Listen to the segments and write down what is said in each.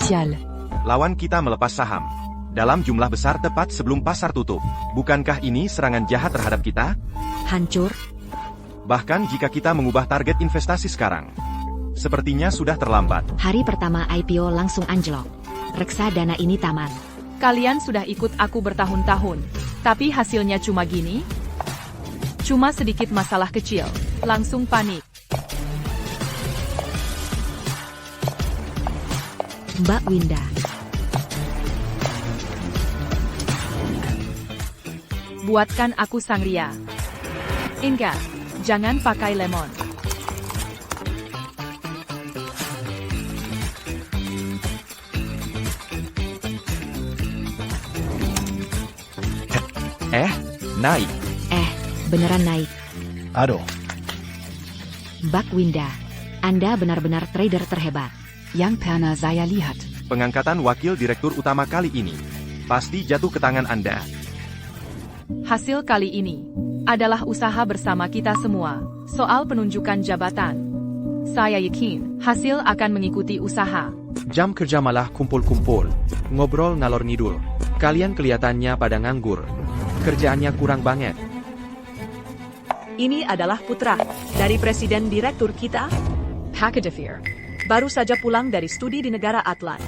commercial. Lawan kita melepas saham dalam jumlah besar tepat sebelum pasar tutup. Bukankah ini serangan jahat terhadap kita? Hancur. Bahkan jika kita mengubah target investasi sekarang, sepertinya sudah terlambat. Hari pertama IPO langsung anjlok. Reksadana ini taman. Kalian sudah ikut aku bertahun-tahun, tapi hasilnya cuma gini? Cuma sedikit masalah kecil, langsung panik. Mbak Winda. Buatkan aku sangria. Ingat, jangan pakai lemon. Naik. Beneran naik. Aduh. Mbak Winda, Anda benar-benar trader terhebat. Yang pernah saya lihat. Pengangkatan wakil direktur utama kali ini pasti jatuh ke tangan Anda. Hasil kali ini adalah usaha bersama kita semua. Soal penunjukan jabatan, saya yakin hasil akan mengikuti usaha. Jam kerja malah kumpul-kumpul, ngobrol ngalor ngidul. Kalian kelihatannya pada nganggur. Kerjaannya kurang banget. Ini adalah putra dari presiden direktur kita, Pakadefir. Baru saja pulang dari studi di negara Atlan.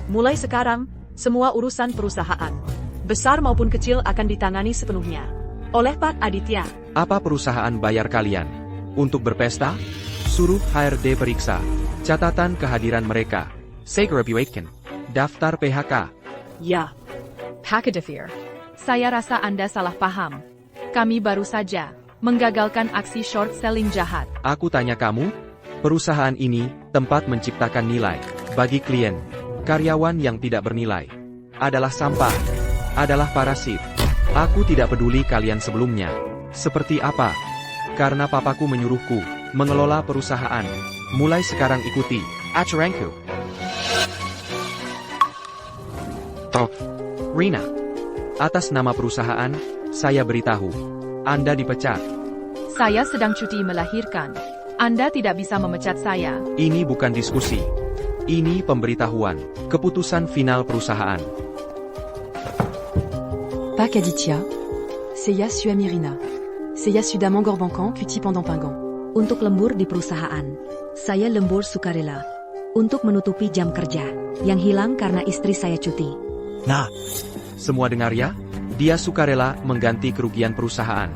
Mulai sekarang, semua urusan perusahaan, besar maupun kecil akan ditangani sepenuhnya oleh Pak Aditya. Apa perusahaan bayar kalian? Untuk berpesta? Suruh HRD periksa catatan kehadiran mereka. Segerabuatkan daftar PHK. Ya, Pakadefir. Saya rasa Anda salah paham. Kami baru saja menggagalkan aksi short selling jahat. Aku tanya kamu, perusahaan ini tempat menciptakan nilai bagi klien. Karyawan yang tidak bernilai adalah sampah, adalah parasit. Aku tidak peduli kalian sebelumnya seperti apa, karena papaku menyuruhku mengelola perusahaan. Mulai sekarang ikuti aturanku. Rina, atas nama perusahaan, saya beritahu, Anda dipecat. Saya sedang cuti melahirkan. Anda tidak bisa memecat saya. Ini bukan diskusi. Ini pemberitahuan, keputusan final perusahaan. Pak Aditya. Seya Suamirina. Seya Suda Mangor Bankan Cuti Pendant Pingan. Untuk lembur di perusahaan, saya lembur sukarela. Untuk menutupi jam kerja yang hilang karena istri saya cuti. Nah, semua dengar ya? Dia sukarela mengganti kerugian perusahaan.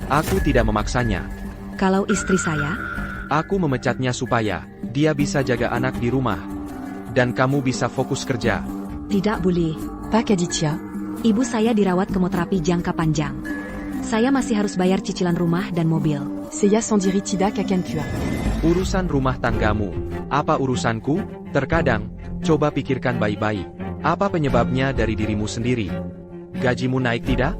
Aku tidak memaksanya. Kalau istri saya, Aku memecatnya supaya dia bisa jaga anak di rumah. Dan kamu bisa fokus kerja. tidak boleh. Pak Aditya. Ibu saya dirawat kemoterapi jangka panjang. Saya masih harus bayar cicilan rumah dan mobil. Seya Sandiri Tidak Kakenpua. Urusan rumah tanggamu. Apa urusanku? Terkadang, coba pikirkan baik-baik. Apa penyebabnya dari dirimu sendiri? Gajimu naik tidak?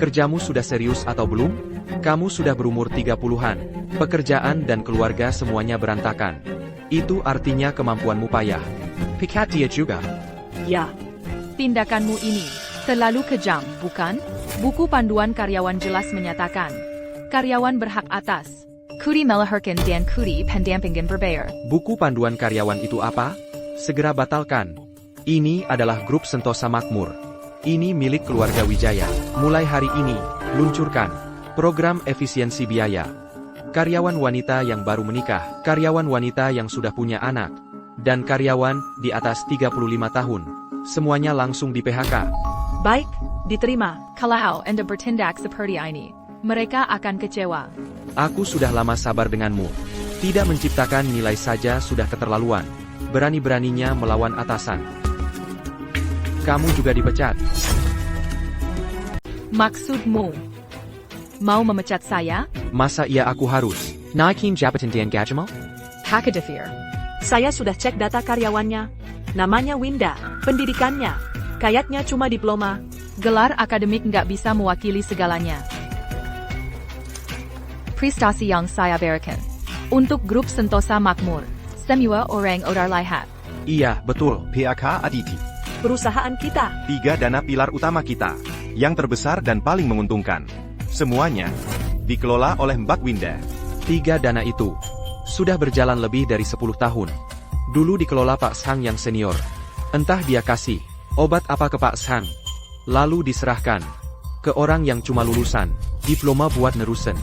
Kerjamu sudah serius atau belum? Kamu sudah berumur 30-an. Pekerjaan dan keluarga semuanya berantakan. Itu artinya kemampuanmu payah. Pikat dia juga. ya. Tindakanmu ini terlalu kejam, bukan? Buku panduan karyawan jelas menyatakan, karyawan berhak atas Kudi melahirkan dan Kudi pendampingan berbayar. Buku panduan karyawan itu apa? Segera batalkan. Ini adalah grup Sentosa Makmur. Ini milik keluarga Wijaya. Mulai hari ini, luncurkan program efisiensi biaya. Karyawan wanita yang baru menikah, karyawan wanita yang sudah punya anak, dan karyawan di atas 35 tahun. Semuanya langsung di PHK. Baik, diterima. Kalau Anda bertindak seperti ini, mereka akan kecewa. Aku sudah lama sabar denganmu. Tidak menciptakan nilai saja sudah keterlaluan. Berani-beraninya melawan atasan. Kamu juga dipecat. Maksudmu mau memecat saya? Masa iya aku harus naikin jabatan dan gajimu? Pakadefir. Saya sudah cek data karyawannya. Namanya Winda. Pendidikannya, kayaknya cuma diploma. Gelar akademik nggak bisa mewakili segalanya. Prestasi yang saya berikan untuk grup Sentosa Makmur, semua orang odar lihat. Iya, betul. PHK Aditi. Perusahaan kita. 3 dana pilar utama kita, yang terbesar dan paling menguntungkan. Semuanya dikelola oleh Mbak Winda. 3 dana itu sudah berjalan lebih dari 10 tahun. Dulu dikelola Pak Sang yang senior. Entah dia kasih obat apa ke Pak Sang, lalu diserahkan ke orang yang cuma lulusan diploma buat nerusin.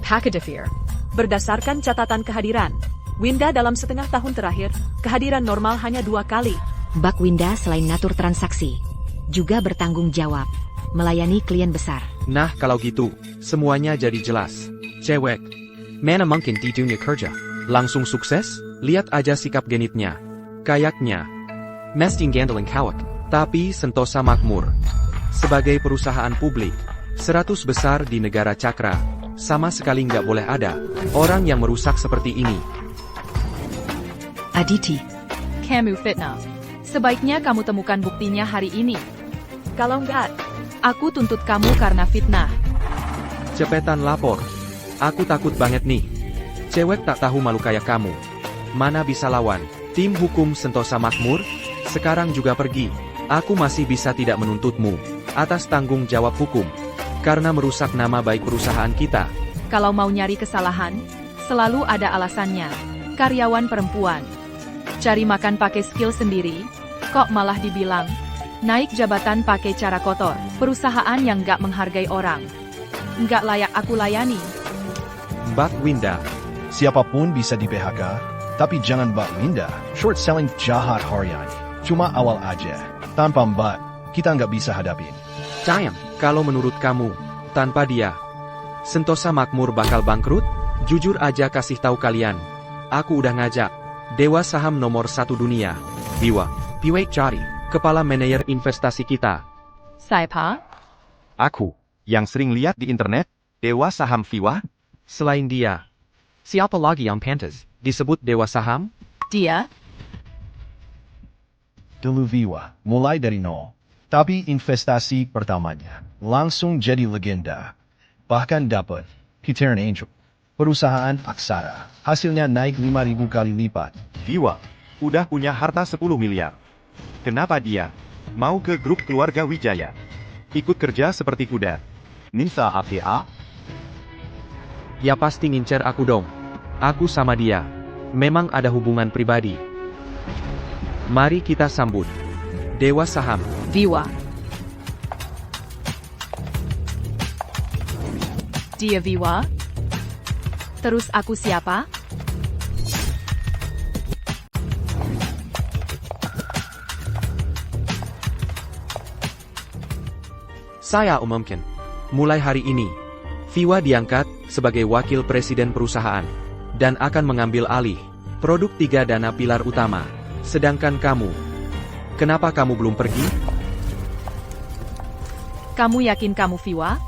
Pakadefir. Berdasarkan catatan kehadiran, Winda dalam setengah tahun terakhir, kehadiran normal hanya 2 kali. Bak Winda selain ngatur transaksi, juga bertanggung jawab, melayani klien besar. Nah kalau gitu, semuanya jadi jelas. Cewek, mana mungkin di dunia kerja langsung sukses? Lihat aja sikap genitnya. Kayaknya mesti gandeling kawak. Tapi Sentosa Makmur, sebagai perusahaan publik 100 besar di negara Cakra, sama sekali nggak boleh ada orang yang merusak seperti ini. Aditi, Kamu fitnah. Sebaiknya kamu temukan buktinya hari ini. Kalau enggak, Aku tuntut kamu karena fitnah. Cepetan lapor. Aku takut banget nih. Cewek tak tahu malu kayak kamu. Mana bisa lawan tim hukum Sentosa Makmur? Sekarang juga pergi. Aku masih bisa tidak menuntutmu atas tanggung jawab hukum karena merusak nama baik perusahaan kita. Kalau mau nyari kesalahan, selalu ada alasannya. Karyawan perempuan. Cari makan pakai skill sendiri, kok malah dibilang naik jabatan pakai cara kotor. Perusahaan yang nggak menghargai orang. Nggak layak aku layani. Mbak Winda, Siapapun bisa di PHK, tapi jangan Mbak Winda. Short selling jahat Haryani. Cuma awal aja. Tanpa Mbak, kita nggak bisa hadapin. sayang, kalau menurut kamu, tanpa dia, Sentosa Makmur bakal bangkrut? Jujur aja kasih tahu kalian, aku udah ngajak dewa saham nomor 1 dunia, Viwa Chari, kepala manajer investasi kita. Siapa? Aku, yang sering lihat di internet, dewa saham Viwa? Selain dia, siapa lagi yang pantas disebut dewa saham? Dia? Dulu Viwa, mulai dari nol. Tapi investasi pertamanya langsung jadi legenda. Bahkan dapat Peter Angel. Perusahaan aksara. Hasilnya naik 5.000 kali lipat. Viwa, udah punya harta 10 miliar. Kenapa dia mau ke grup keluarga Wijaya? Ikut kerja seperti kuda. Ninsa APA? Ya pasti ngincer aku dong. Aku sama dia memang ada hubungan pribadi. Mari kita sambut dewa saham. Viwa. Dia Viwa? Terus aku siapa? Saya umumkan, mulai hari ini, Viwa diangkat sebagai wakil presiden perusahaan dan akan mengambil alih produk 3 dana pilar utama. Sedangkan kamu, kenapa kamu belum pergi? Kamu yakin kamu Viwa?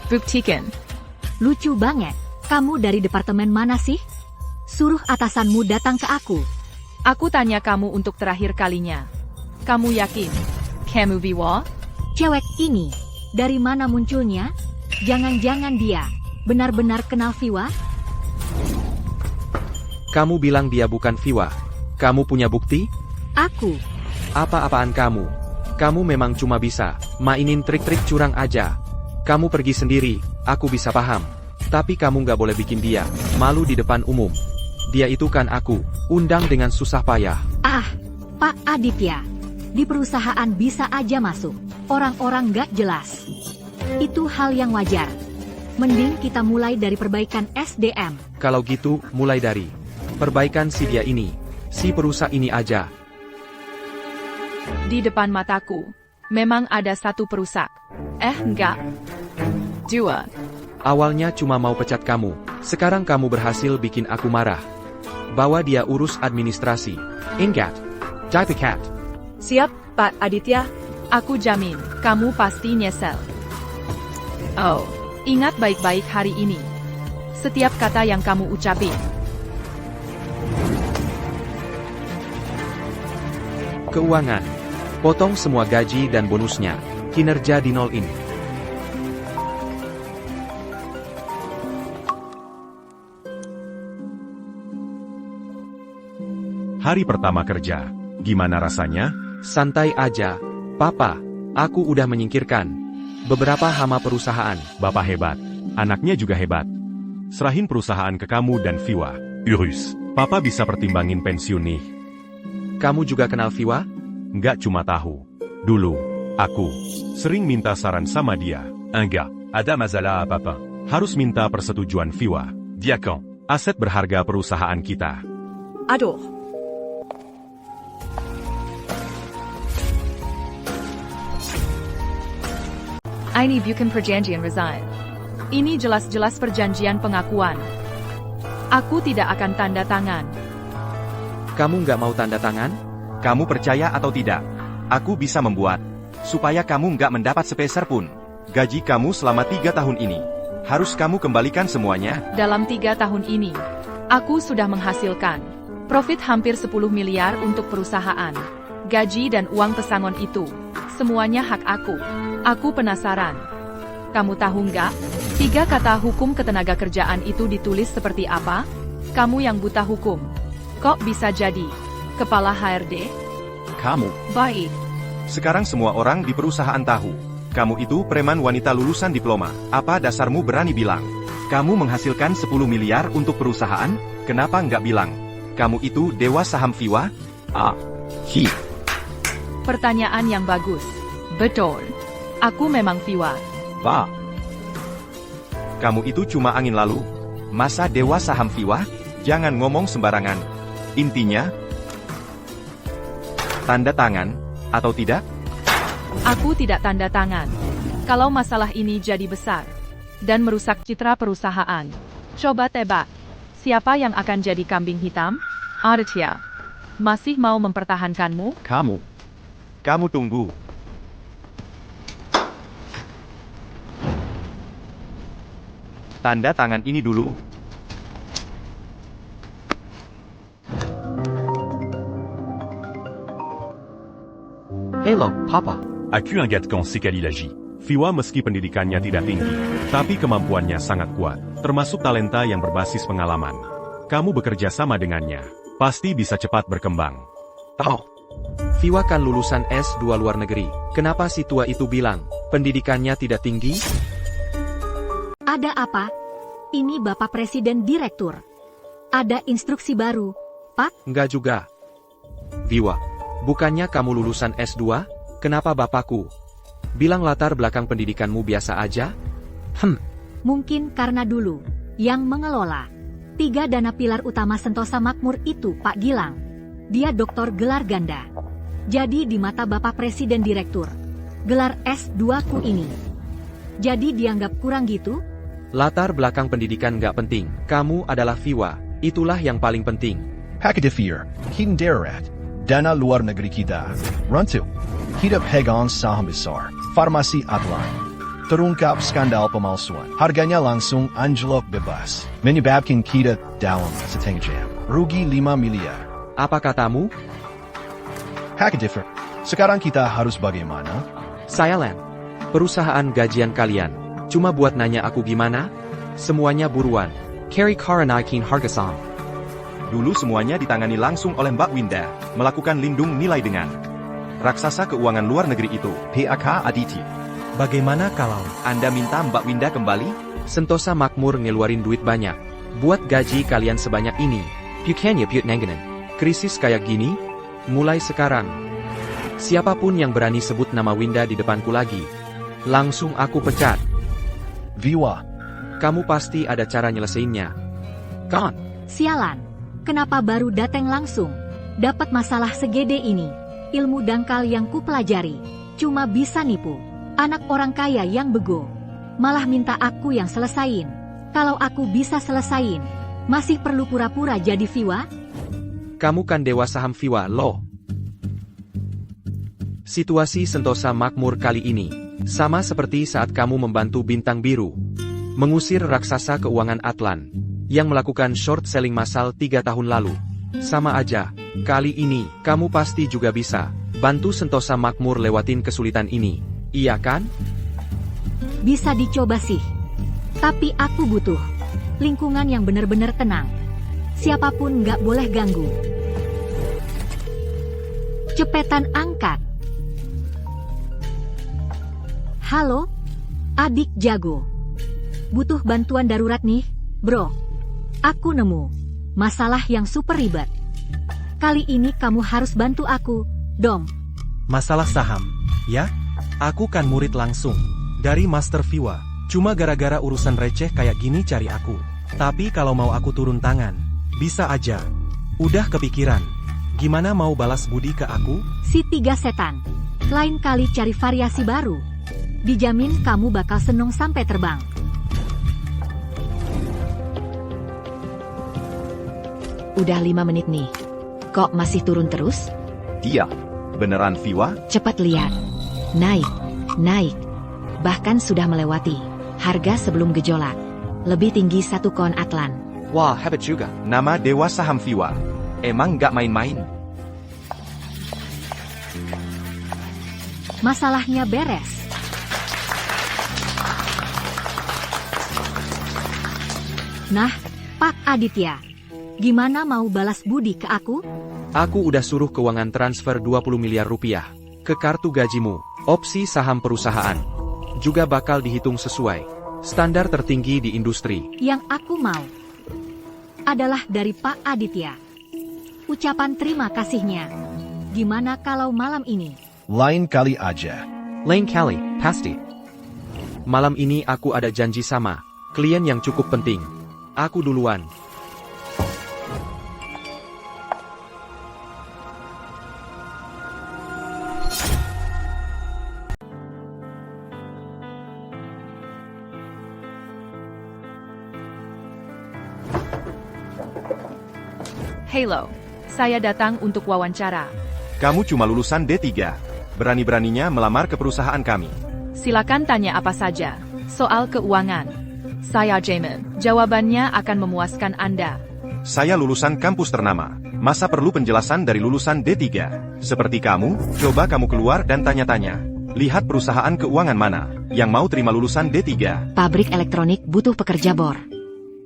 Buktikan. lucu banget. Kamu dari departemen mana sih? Suruh atasanmu datang ke aku. Aku tanya kamu untuk terakhir kalinya. Kamu yakin? Kamu Viwa? Cewek ini, dari mana munculnya? Jangan-jangan dia benar-benar kenal Viwa? Kamu bilang dia bukan Viwa. Kamu punya bukti? Aku. Apa-apaan kamu? Kamu memang cuma bisa mainin trik-trik curang aja. Kamu pergi sendiri, aku bisa paham. Tapi kamu nggak boleh bikin dia malu di depan umum. Dia itu kan aku undang dengan susah payah. Ah, Pak Aditya. Di perusahaan bisa aja masuk orang-orang nggak jelas. Itu hal yang wajar. Mending kita mulai dari perbaikan SDM. Kalau gitu, mulai dari perbaikan si dia ini, si perusahaan ini aja. Di depan mataku, memang ada satu perusak. Enggak. 2. Awalnya cuma mau pecat kamu, sekarang kamu berhasil bikin aku marah. Bawa dia urus administrasi. Ingat, Dipecat. siap, Pak Aditya. Aku jamin, kamu pasti nyesel. Oh, ingat baik-baik hari ini. Setiap kata yang kamu ucapin. Keuangan. Potong semua gaji dan bonusnya. Kinerja di nol in. Hari pertama kerja. Gimana rasanya? Santai aja, Papa. Aku udah menyingkirkan beberapa hama perusahaan. Bapak hebat. Anaknya juga hebat. Serahin perusahaan ke kamu dan Viwa. Urus. Papa bisa pertimbangin pensiun nih. Kamu juga kenal Viwa? Nggak cuma tahu. Dulu, aku sering minta saran sama dia. Enggak, ada masalah apa-apa. Harus minta persetujuan Viwa. Dia kan aset berharga perusahaan kita. Aduh, Ini bukan perjanjian resign. Ini jelas-jelas perjanjian pengakuan. Aku tidak akan tanda tangan. Kamu nggak mau tanda tangan? Kamu percaya atau tidak? Aku bisa membuat supaya kamu nggak mendapat sepeser pun. Gaji kamu selama 3 tahun ini. Harus kamu kembalikan semuanya. Dalam 3 tahun ini, aku sudah menghasilkan profit hampir 10 miliar untuk perusahaan. Gaji dan uang pesangon itu, semuanya hak aku. Aku penasaran. Kamu tahu nggak? 3 kata hukum ketenagakerjaan itu ditulis seperti apa? Kamu yang buta hukum. Kok bisa jadi kepala HRD? Kamu. Baik. Sekarang semua orang di perusahaan tahu. Kamu itu preman wanita lulusan diploma. Apa dasarmu berani bilang? Kamu menghasilkan 10 miliar untuk perusahaan? Kenapa nggak bilang? Kamu itu dewa saham Viwa? Pertanyaan yang bagus. Betul. Aku memang Viwa. Pak. Kamu itu cuma angin lalu. Masa dewa saham Viwa? Jangan ngomong sembarangan. Intinya, tanda tangan, atau tidak? Aku tidak tanda tangan. Kalau masalah ini jadi besar dan merusak citra perusahaan. Coba tebak, siapa yang akan jadi kambing hitam? Aditya. Masih mau mempertahankanmu? Kamu tunggu. Tanda tangan ini dulu. Hello, Papa. Aku ingatkan sekali lagi. Viwa meski pendidikannya tidak tinggi, tapi kemampuannya sangat kuat, termasuk talenta yang berbasis pengalaman. Kamu bekerja sama dengannya, pasti bisa cepat berkembang. Viwa kan lulusan S2 luar negeri. Kenapa si tua itu bilang pendidikannya tidak tinggi? Ada apa? Ini Bapak Presiden Direktur. Ada instruksi baru, Pak? Enggak juga. Viwa, bukannya kamu lulusan S2? Kenapa bapakku bilang latar belakang pendidikanmu biasa aja? Mungkin karena dulu yang mengelola 3 dana pilar utama Sentosa Makmur itu Pak Gilang. Dia doktor gelar ganda. Jadi di mata Bapak Presiden Direktur, gelar S2ku ini jadi dianggap kurang gitu? Latar belakang pendidikan nggak penting. Kamu adalah Viwa. Itulah yang paling penting. Hakadifir, Hidden Darat, dana luar negeri kita. Runtu, Hidap Hegon saham besar, Farmasi Atlan. Terungkap skandal pemalsuan. Harganya langsung anjlok bebas. Menyebabkan kita dalam setengah jam. Rugi 5 miliar. Apa katamu? Hakadifir, sekarang kita harus bagaimana? Saya perusahaan gajian kalian. Cuma buat nanya aku gimana? Semuanya buruan. Carry Karanaikin harga saham. Dulu semuanya ditangani langsung oleh Mbak Winda, melakukan lindung nilai dengan raksasa keuangan luar negeri itu, PAK Aditya. Bagaimana kalau Anda minta Mbak Winda kembali? Sentosa Makmur ngeluarin duit banyak. Buat gaji kalian sebanyak ini. Bukannya piut nenggenan. Krisis kayak gini? Mulai sekarang. Siapapun yang berani sebut nama Winda di depanku lagi, langsung aku pecat. Viwa, Kamu pasti ada cara nyelesainnya. Kan? Sialan. Kenapa baru datang langsung? Dapat masalah segede ini. Ilmu dangkal yang kupelajari cuma bisa nipu anak orang kaya yang bego. Malah minta aku yang selesain. Kalau aku bisa selesain, masih perlu pura-pura jadi Viwa? Kamu kan dewa saham Viwa, loh. Situasi Sentosa Makmur kali ini sama seperti saat kamu membantu Bintang Biru mengusir raksasa keuangan Atlan yang melakukan short selling massal 3 tahun lalu. Sama aja, kali ini kamu pasti juga bisa bantu Sentosa Makmur lewatin kesulitan ini, iya kan? Bisa dicoba sih. Tapi aku butuh lingkungan yang benar-benar tenang. Siapapun nggak boleh ganggu. Cepetan angkat. Halo, adik jago. Butuh bantuan darurat nih, bro. Aku nemu masalah yang super ribet. Kali ini kamu harus bantu aku, Dom. Masalah saham, ya? Aku kan murid langsung dari Master Viwa. Cuma gara-gara urusan receh kayak gini cari aku. Tapi kalau mau aku turun tangan, bisa aja. Udah kepikiran. Gimana mau balas budi ke aku? Si tiga setan. Lain kali cari variasi baru. Dijamin kamu bakal seneng sampai terbang. Udah 5 menit nih. Kok masih turun terus? Iya. Beneran Viwa? Cepat lihat. Naik, naik. Bahkan sudah melewati harga sebelum gejolak. Lebih tinggi 1 kon Atlan. Wah, hebat juga. Nama Dewa Saham Viwa. Emang nggak main-main? Masalahnya beres. Nah, Pak Aditya. Gimana mau balas budi ke aku? Aku udah suruh keuangan transfer 20 miliar rupiah ke kartu gajimu. Opsi saham perusahaan juga bakal dihitung sesuai standar tertinggi di industri. Yang aku mau adalah dari Pak Aditya. Ucapan terima kasihnya. Gimana kalau malam ini? Lain kali aja. Lain kali, pasti. Malam ini aku ada janji sama klien yang cukup penting. Aku duluan. Halo, saya datang untuk wawancara. Kamu cuma lulusan D3. Berani-beraninya melamar ke perusahaan kami. Silakan tanya apa saja. Soal keuangan. Saya Jamin. Jawabannya akan memuaskan Anda. Saya lulusan kampus ternama. Masa perlu penjelasan dari lulusan D3? Seperti kamu, coba kamu keluar dan tanya-tanya. Lihat perusahaan keuangan mana yang mau terima lulusan D3. Pabrik elektronik butuh pekerja bor.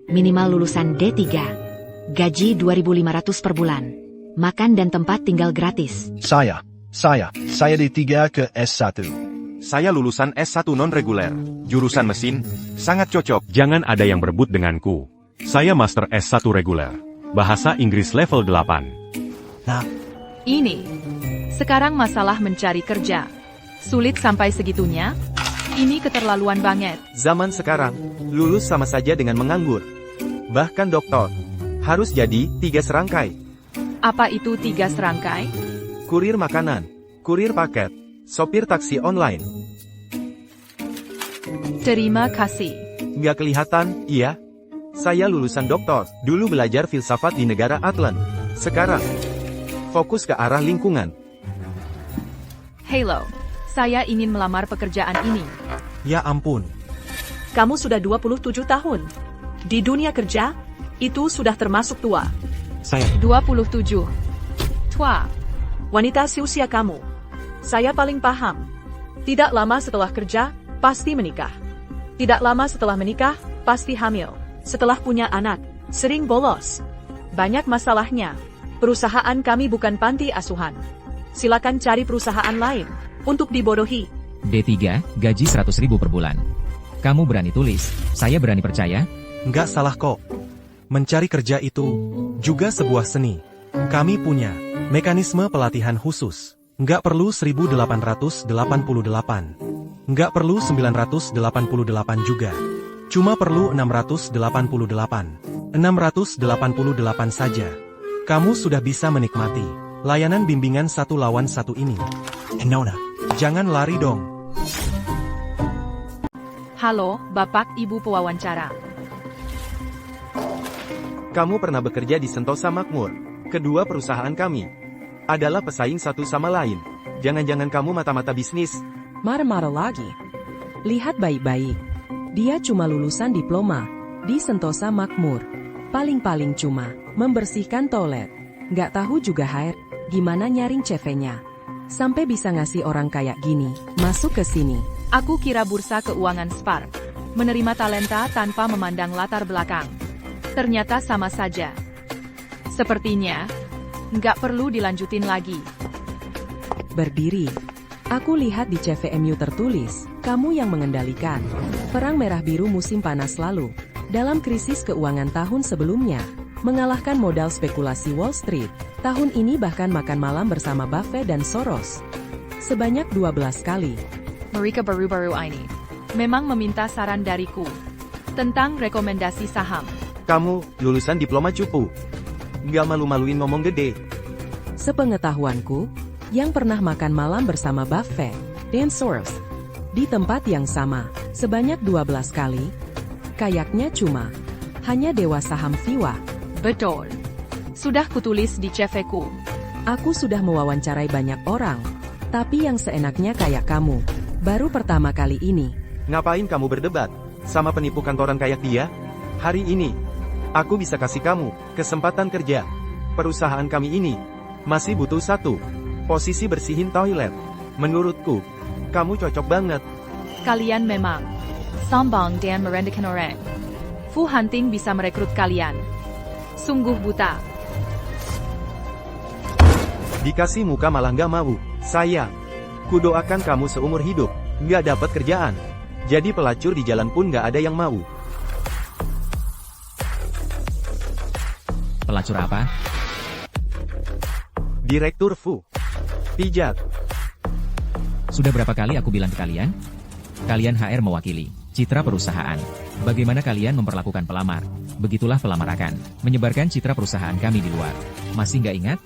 Minimal lulusan D3. Gaji 2.500 per bulan. Makan dan tempat tinggal gratis. Saya D3 ke S1. Saya lulusan S1 non-reguler. Jurusan mesin, sangat cocok. Jangan ada yang berebut denganku. Saya Master S1 reguler. Bahasa Inggris level 8. Nah, Ini. Sekarang masalah mencari kerja. Sulit sampai segitunya? Ini keterlaluan banget. Zaman sekarang, lulus sama saja dengan menganggur. Bahkan doktor harus jadi 3 serangkai. Apa itu 3 serangkai? Kurir makanan, kurir paket, sopir taksi online. Terima kasih. Nggak kelihatan, iya? Saya lulusan doktor, dulu belajar filsafat di negara Atlan. Sekarang, fokus ke arah lingkungan. Halo, saya ingin melamar pekerjaan ini. Ya ampun. Kamu sudah 27 tahun. Di dunia kerja, itu sudah termasuk tua. Saya 27. Tua. Wanita seusia kamu. Saya paling paham. Tidak lama setelah kerja, pasti menikah. Tidak lama setelah menikah, pasti hamil. Setelah punya anak, sering bolos. Banyak masalahnya. Perusahaan kami bukan panti asuhan. Silakan cari perusahaan lain untuk dibodohi. D3, gaji 100.000 per bulan. Kamu berani tulis, saya berani percaya? nggak salah kok. Mencari kerja itu juga sebuah seni. Kami punya mekanisme pelatihan khusus. Nggak perlu 1888. Nggak perlu 988 juga. Cuma perlu 688. 688 saja. Kamu sudah bisa menikmati layanan bimbingan 1 lawan 1 ini. Nona, jangan lari dong. Halo, Bapak Ibu pewawancara. Kamu pernah bekerja di Sentosa Makmur. Kedua perusahaan kami adalah pesaing satu sama lain. Jangan-jangan kamu mata-mata bisnis. Marah-marah lagi. Lihat baik-baik. Dia cuma lulusan diploma di Sentosa Makmur. Paling-paling cuma membersihkan toilet. Nggak tahu juga gimana nyaring CV-nya. Sampai bisa ngasih orang kayak gini masuk ke sini. Aku kira bursa keuangan Spark menerima talenta tanpa memandang latar belakang. Ternyata sama saja. Sepertinya nggak perlu dilanjutin lagi. Berdiri. Aku lihat di CVMU tertulis, kamu yang mengendalikan Perang Merah Biru musim panas lalu, dalam krisis keuangan tahun sebelumnya. mengalahkan modal spekulasi Wall Street. Tahun ini bahkan makan malam bersama Buffett dan Soros. Sebanyak 12 kali. Mereka baru-baru ini memang meminta saran dariku tentang rekomendasi saham. Kamu lulusan diploma cupu. Nggak malu-maluin ngomong gede. Sepengetahuanku, yang pernah makan malam bersama Buffett dan Soros di tempat yang sama sebanyak 12 kali, kayaknya cuma hanya dewa saham Viwa. Betul. Sudah kutulis di CV-ku. Aku sudah mewawancarai banyak orang, tapi yang seenaknya kayak kamu, baru pertama kali ini. Ngapain kamu berdebat sama penipu kantoran kayak dia? Hari ini, aku bisa kasih kamu kesempatan kerja. Perusahaan kami ini masih butuh satu posisi bersihin toilet. Menurutku, kamu cocok banget. Kalian memang sombong dan merendahkan orang. Fu Hunting bisa merekrut kalian. Sungguh buta. Dikasih muka malah nggak mau. Saya kudoakan kamu seumur hidup nggak dapat kerjaan. Jadi pelacur di jalan pun nggak ada yang mau. Pelacur apa? Direktur Fu. Pijat. Sudah berapa kali aku bilang ke kalian? Kalian HR mewakili citra perusahaan. Bagaimana kalian memperlakukan pelamar? Begitulah pelamar akan menyebarkan citra perusahaan kami di luar. Masih nggak ingat?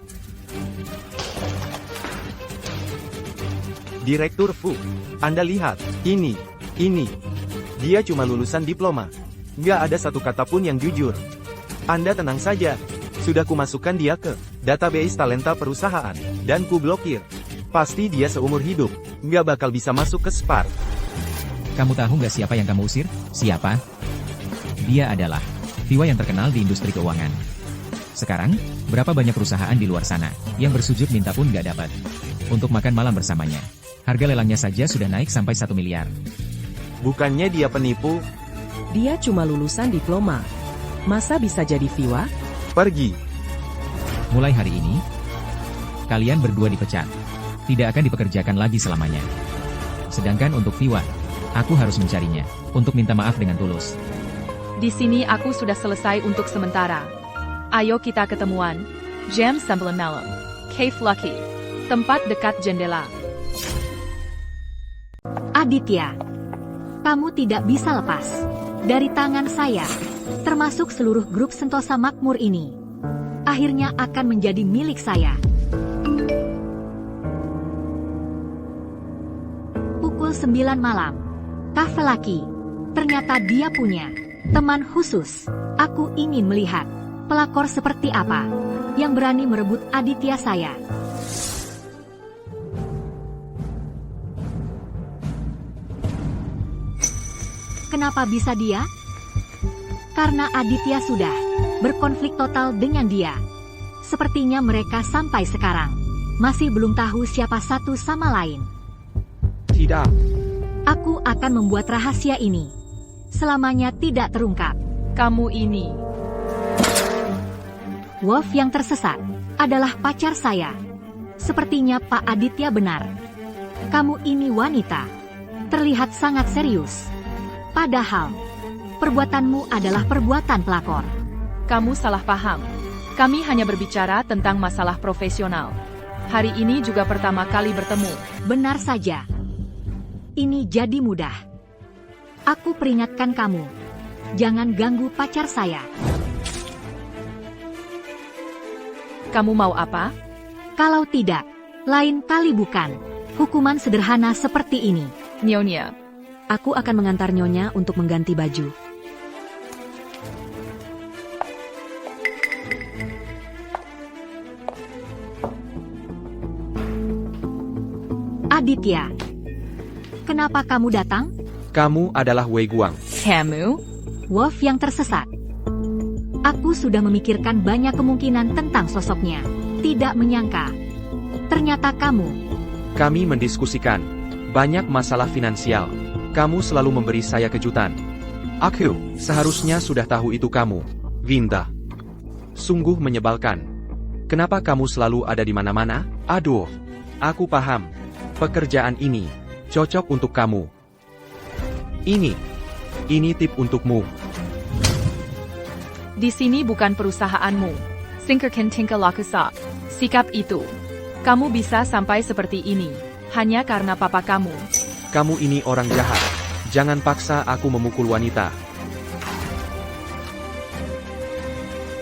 Direktur Fu. Anda lihat, ini. Dia cuma lulusan diploma. Nggak ada satu kata pun yang jujur. Anda tenang saja. Sudah kumasukkan dia ke database talenta perusahaan, dan ku blokir. Pasti dia seumur hidup nggak bakal bisa masuk ke Spark. Kamu tahu nggak siapa yang kamu usir? Siapa? Dia adalah Viwa yang terkenal di industri keuangan. Sekarang, berapa banyak perusahaan di luar sana yang bersujud minta pun nggak dapat untuk makan malam bersamanya. Harga lelangnya saja sudah naik sampai 1 miliar. Bukannya dia penipu? Dia cuma lulusan diploma. Masa bisa jadi Viwa? Pergi. Mulai hari ini, kalian berdua dipecat. Tidak akan dipekerjakan lagi selamanya. Sedangkan untuk Viwa, aku harus mencarinya untuk minta maaf dengan tulus. Di sini aku sudah selesai untuk sementara. Ayo kita ketemuan. Jam 9 malam. Cave Lucky. Tempat dekat jendela. Aditya, kamu tidak bisa lepas dari tangan saya. Termasuk seluruh grup Sentosa Makmur ini. Akhirnya akan menjadi milik saya. Pukul 9 malam. Cafe Lucky. Ternyata dia punya teman khusus. Aku ingin melihat pelakor seperti apa yang berani merebut Aditya saya. Kenapa bisa dia? Karena Aditya sudah berkonflik total dengan dia. Sepertinya mereka sampai sekarang masih belum tahu siapa satu sama lain. Tidak. Aku akan membuat rahasia ini selamanya tidak terungkap. Kamu ini. Wolf yang tersesat adalah pacar saya. Sepertinya Pak Aditya benar. Kamu ini wanita. Terlihat sangat serius. Padahal perbuatanmu adalah perbuatan pelakor. Kamu salah paham. Kami hanya berbicara tentang masalah profesional. Hari ini juga pertama kali bertemu. Benar saja. Ini jadi mudah. Aku peringatkan kamu. Jangan ganggu pacar saya. Kamu mau apa? Kalau tidak, lain kali bukan. Hukuman sederhana seperti ini. Nyonya. Aku akan mengantar Nyonya untuk mengganti baju. Aditya, kenapa kamu datang? Kamu adalah Wei Guang. Kamu? Wolf yang tersesat. Aku sudah memikirkan banyak kemungkinan tentang sosoknya. Tidak menyangka. Ternyata kamu. Kami mendiskusikan banyak masalah finansial. Kamu selalu memberi saya kejutan. Aku seharusnya sudah tahu itu kamu, Vinta. Sungguh menyebalkan. Kenapa kamu selalu ada di mana-mana? Aduh, aku paham. Pekerjaan ini cocok untuk kamu. Ini tip untukmu. Di sini bukan perusahaanmu. Sinkerkan tingkah lakusak. Sikap itu. Kamu bisa sampai seperti ini, hanya karena papa kamu. Kamu ini orang jahat. Jangan paksa aku memukul wanita.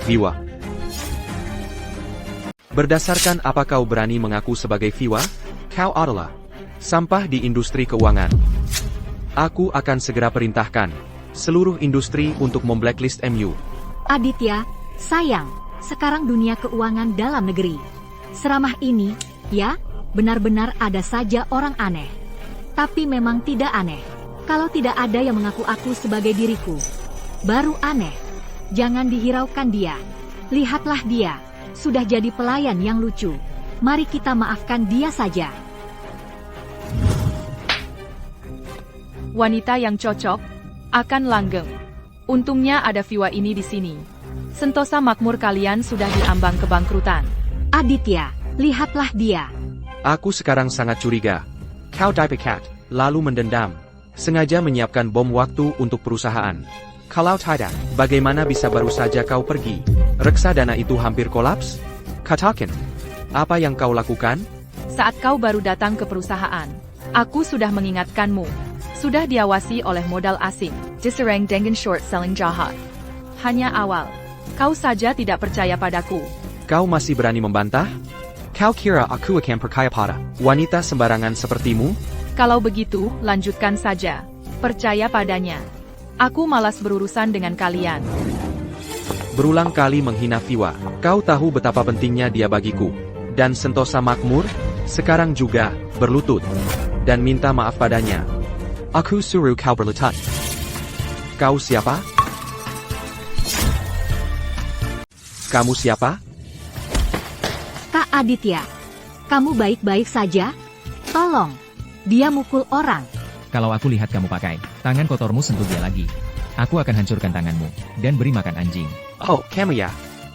Viwa. Berdasarkan apa kau berani mengaku sebagai Viwa? Kau adalah sampah di industri keuangan. Aku akan segera perintahkan seluruh industri untuk memblacklist MU. Aditya, sayang, sekarang dunia keuangan dalam negeri seramah ini, ya, benar-benar ada saja orang aneh. Tapi memang tidak aneh. Kalau tidak ada yang mengaku aku sebagai diriku, baru aneh. Jangan dihiraukan dia. Lihatlah dia, sudah jadi pelayan yang lucu. Mari kita maafkan dia saja. Wanita yang cocok akan langgeng. Untungnya ada Viwa ini di sini. Sentosa makmur kalian sudah diambang kebangkrutan. Aditya, lihatlah dia. Aku sekarang sangat curiga. Kau dipecat, lalu mendendam. Sengaja menyiapkan bom waktu untuk perusahaan. Kalau tidak, bagaimana bisa baru saja kau pergi? Reksadana itu hampir kolaps? Katakan, apa yang kau lakukan? Saat kau baru datang ke perusahaan, aku sudah mengingatkanmu. Sudah diawasi oleh modal asing. Diserang dengan short selling jahat. Hanya awal. Kau saja tidak percaya padaku. Kau masih berani membantah? Kau kira aku akan percaya pada wanita sembarangan sepertimu? Kalau begitu, lanjutkan saja. Percaya padanya. Aku malas berurusan dengan kalian. Berulang kali menghina Viwa. Kau tahu betapa pentingnya dia bagiku. Dan Sentosa Makmur, sekarang juga, berlutut. Dan minta maaf padanya. Aku suruh kau berlutut. Kau siapa? Kamu siapa? Kak Aditya, kamu baik-baik saja? Tolong, dia mukul orang. Kalau aku lihat kamu pakai tangan kotormu sentuh dia lagi, aku akan hancurkan tanganmu dan beri makan anjing. Oh, kamu ya?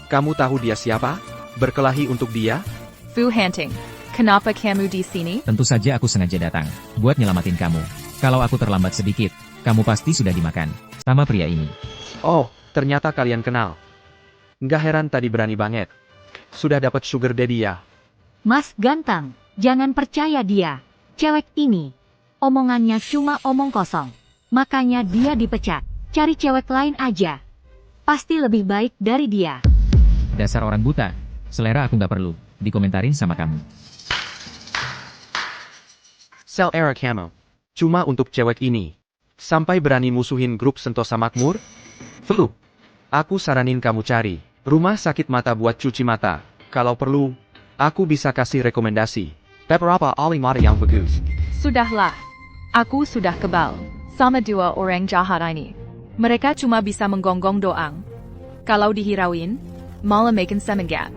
Kamu tahu dia siapa? Berkelahi untuk dia? Fu Hanting, kenapa kamu di sini? Tentu saja aku sengaja datang buat nyelamatin kamu. Kalau aku terlambat sedikit, kamu pasti sudah dimakan sama pria ini. Oh, ternyata kalian kenal. Nggak heran tadi berani banget. Sudah dapat sugar daddy ya? Mas ganteng, jangan percaya dia. Cewek ini, omongannya cuma omong kosong. Makanya dia dipecat. Cari cewek lain aja. Pasti lebih baik dari dia. Dasar orang buta, selera aku nggak perlu dikomentarin sama kamu. Sel era kamu. Cuma untuk cewek ini. Sampai berani musuhin grup Sentosa Makmur? Flu. Aku saranin kamu cari rumah sakit mata buat cuci mata. Kalau perlu, aku bisa kasih rekomendasi. Beberapa ahli mata yang bagus. Sudahlah. Aku sudah kebal sama dua orang jahat ini. Mereka cuma bisa menggonggong doang. Kalau dihirauin, malah makin semangat.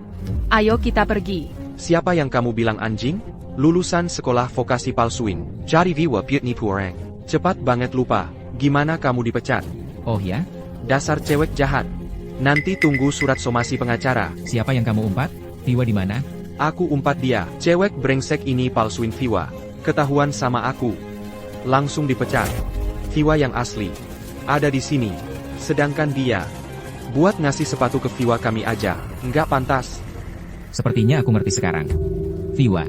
Ayo kita pergi. Siapa yang kamu bilang anjing? Lulusan sekolah vokasi palsuin. Cari Viwa Piet nipu orang. Cepat banget lupa. Gimana kamu dipecat? Oh ya? Dasar cewek jahat. Nanti tunggu surat somasi pengacara. Siapa yang kamu umpat? Viwa di mana? Aku umpat dia. Cewek brengsek ini palsuin Viwa. Ketahuan sama aku. Langsung dipecat. Viwa yang asli ada di sini. Sedangkan dia buat ngasih sepatu ke Viwa kami aja. Nggak pantas. Sepertinya aku ngerti sekarang. Viwa.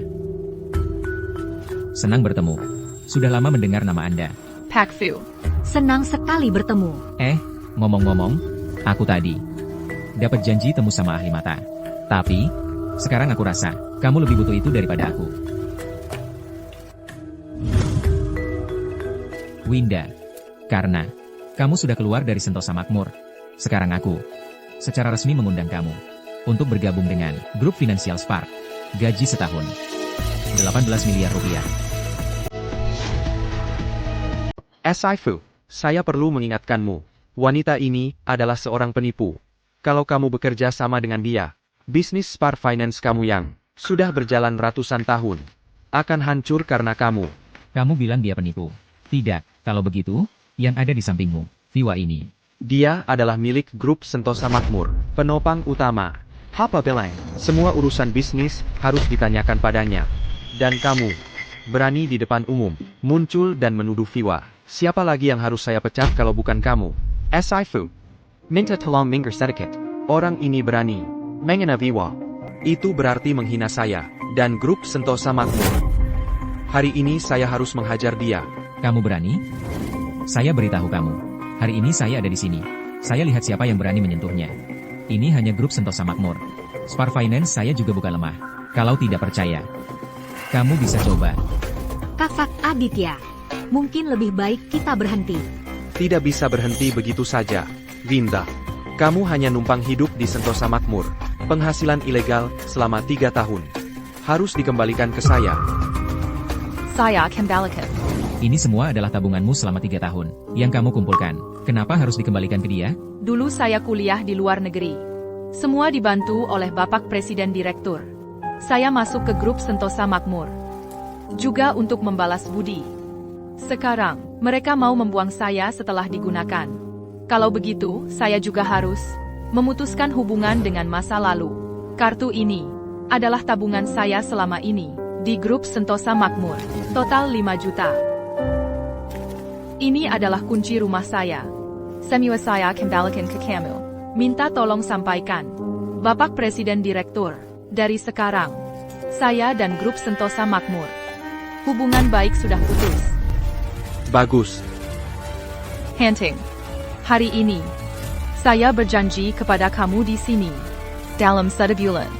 Senang bertemu. Sudah lama mendengar nama Anda. Pak Fu. Senang sekali bertemu. Ngomong-ngomong, aku tadi dapat janji temu sama ahli mata. Tapi, sekarang aku rasa kamu lebih butuh itu daripada aku. Winda. Karena kamu sudah keluar dari Sentosa Makmur. Sekarang aku secara resmi mengundang kamu untuk bergabung dengan grup Finansial Spark. Gaji setahun 18 miliar rupiah. Saifu, saya perlu mengingatkanmu. Wanita ini adalah seorang penipu. Kalau kamu bekerja sama dengan dia, bisnis Spark Finance kamu yang sudah berjalan ratusan tahun akan hancur karena kamu. Kamu bilang dia penipu. Tidak, kalau begitu, yang ada di sampingmu, Viwa ini. Dia adalah milik grup Sentosa Makmur, penopang utama. Papa bilang, semua urusan bisnis harus ditanyakan padanya. Dan kamu berani di depan umum muncul dan menuduh Viwa. Siapa lagi yang harus saya pecat kalau bukan kamu? Saifu. Minta tolong minggir sedikit. Orang ini berani menghina Viwa. Itu berarti menghina saya dan grup Sentosa Makmur. Hari ini saya harus menghajar dia. Kamu berani? Saya beritahu kamu. Hari ini saya ada di sini. Saya lihat siapa yang berani menyentuhnya. Ini hanya grup Sentosa Makmur. Spar Finance saya juga bukan lemah. Kalau tidak percaya, kamu bisa coba. Kakak Aditya, mungkin lebih baik kita berhenti. Tidak bisa berhenti begitu saja, Vinda. Kamu hanya numpang hidup di Sentosa Makmur. Penghasilan ilegal selama 3 tahun. Harus dikembalikan ke saya. Saya kembalikan. Ini semua adalah tabunganmu selama 3 tahun, yang kamu kumpulkan. Kenapa harus dikembalikan ke dia? Dulu saya kuliah di luar negeri. Semua dibantu oleh Bapak Presiden Direktur. Saya masuk ke grup Sentosa Makmur. Juga untuk membalas budi. Sekarang, mereka mau membuang saya setelah digunakan. Kalau begitu, saya juga harus memutuskan hubungan dengan masa lalu. Kartu ini adalah tabungan saya selama ini di grup Sentosa Makmur. Total 5 juta. Ini adalah kunci rumah saya. Semua saya kembalikan ke kamu. Minta tolong sampaikan. Bapak Presiden Direktur, dari sekarang, saya dan grup Sentosa Makmur. Hubungan baik sudah putus. Bagus. Hunting. Hari ini, saya berjanji kepada kamu di sini. Dalam 1 bulan,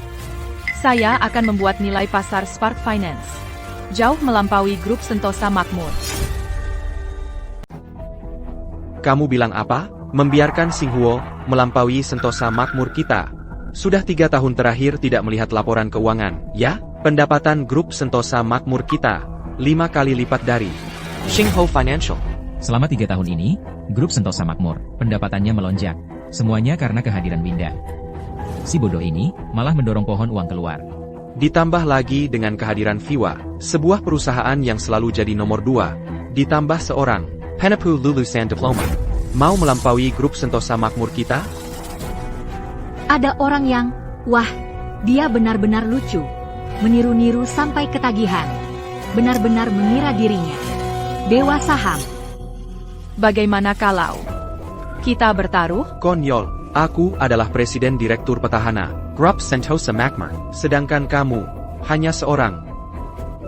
saya akan membuat nilai pasar Spark Finance jauh melampaui grup Sentosa Makmur. Kamu bilang apa? Membiarkan Xinghuo melampaui Sentosa Makmur kita. Sudah 3 tahun terakhir tidak melihat laporan keuangan, ya? Pendapatan grup Sentosa Makmur kita 5 kali lipat dari Xinghuo Financial. Selama 3 tahun ini, grup Sentosa Makmur, pendapatannya melonjak. Semuanya karena kehadiran Winda. Si bodoh ini, malah mendorong pohon uang keluar. Ditambah lagi dengan kehadiran Viwa, sebuah perusahaan yang selalu jadi nomor 2. Ditambah seorang, Hanapu lulusan diploma. Mau melampaui grup Sentosa Makmur kita? Ada orang yang, wah, dia benar-benar lucu. Meniru-niru sampai ketagihan. Benar-benar mengira dirinya dewa saham. Bagaimana kalau kita bertaruh? Konyol, aku adalah Presiden Direktur Petahana, grup Sentosa Makmur. Sedangkan kamu, hanya seorang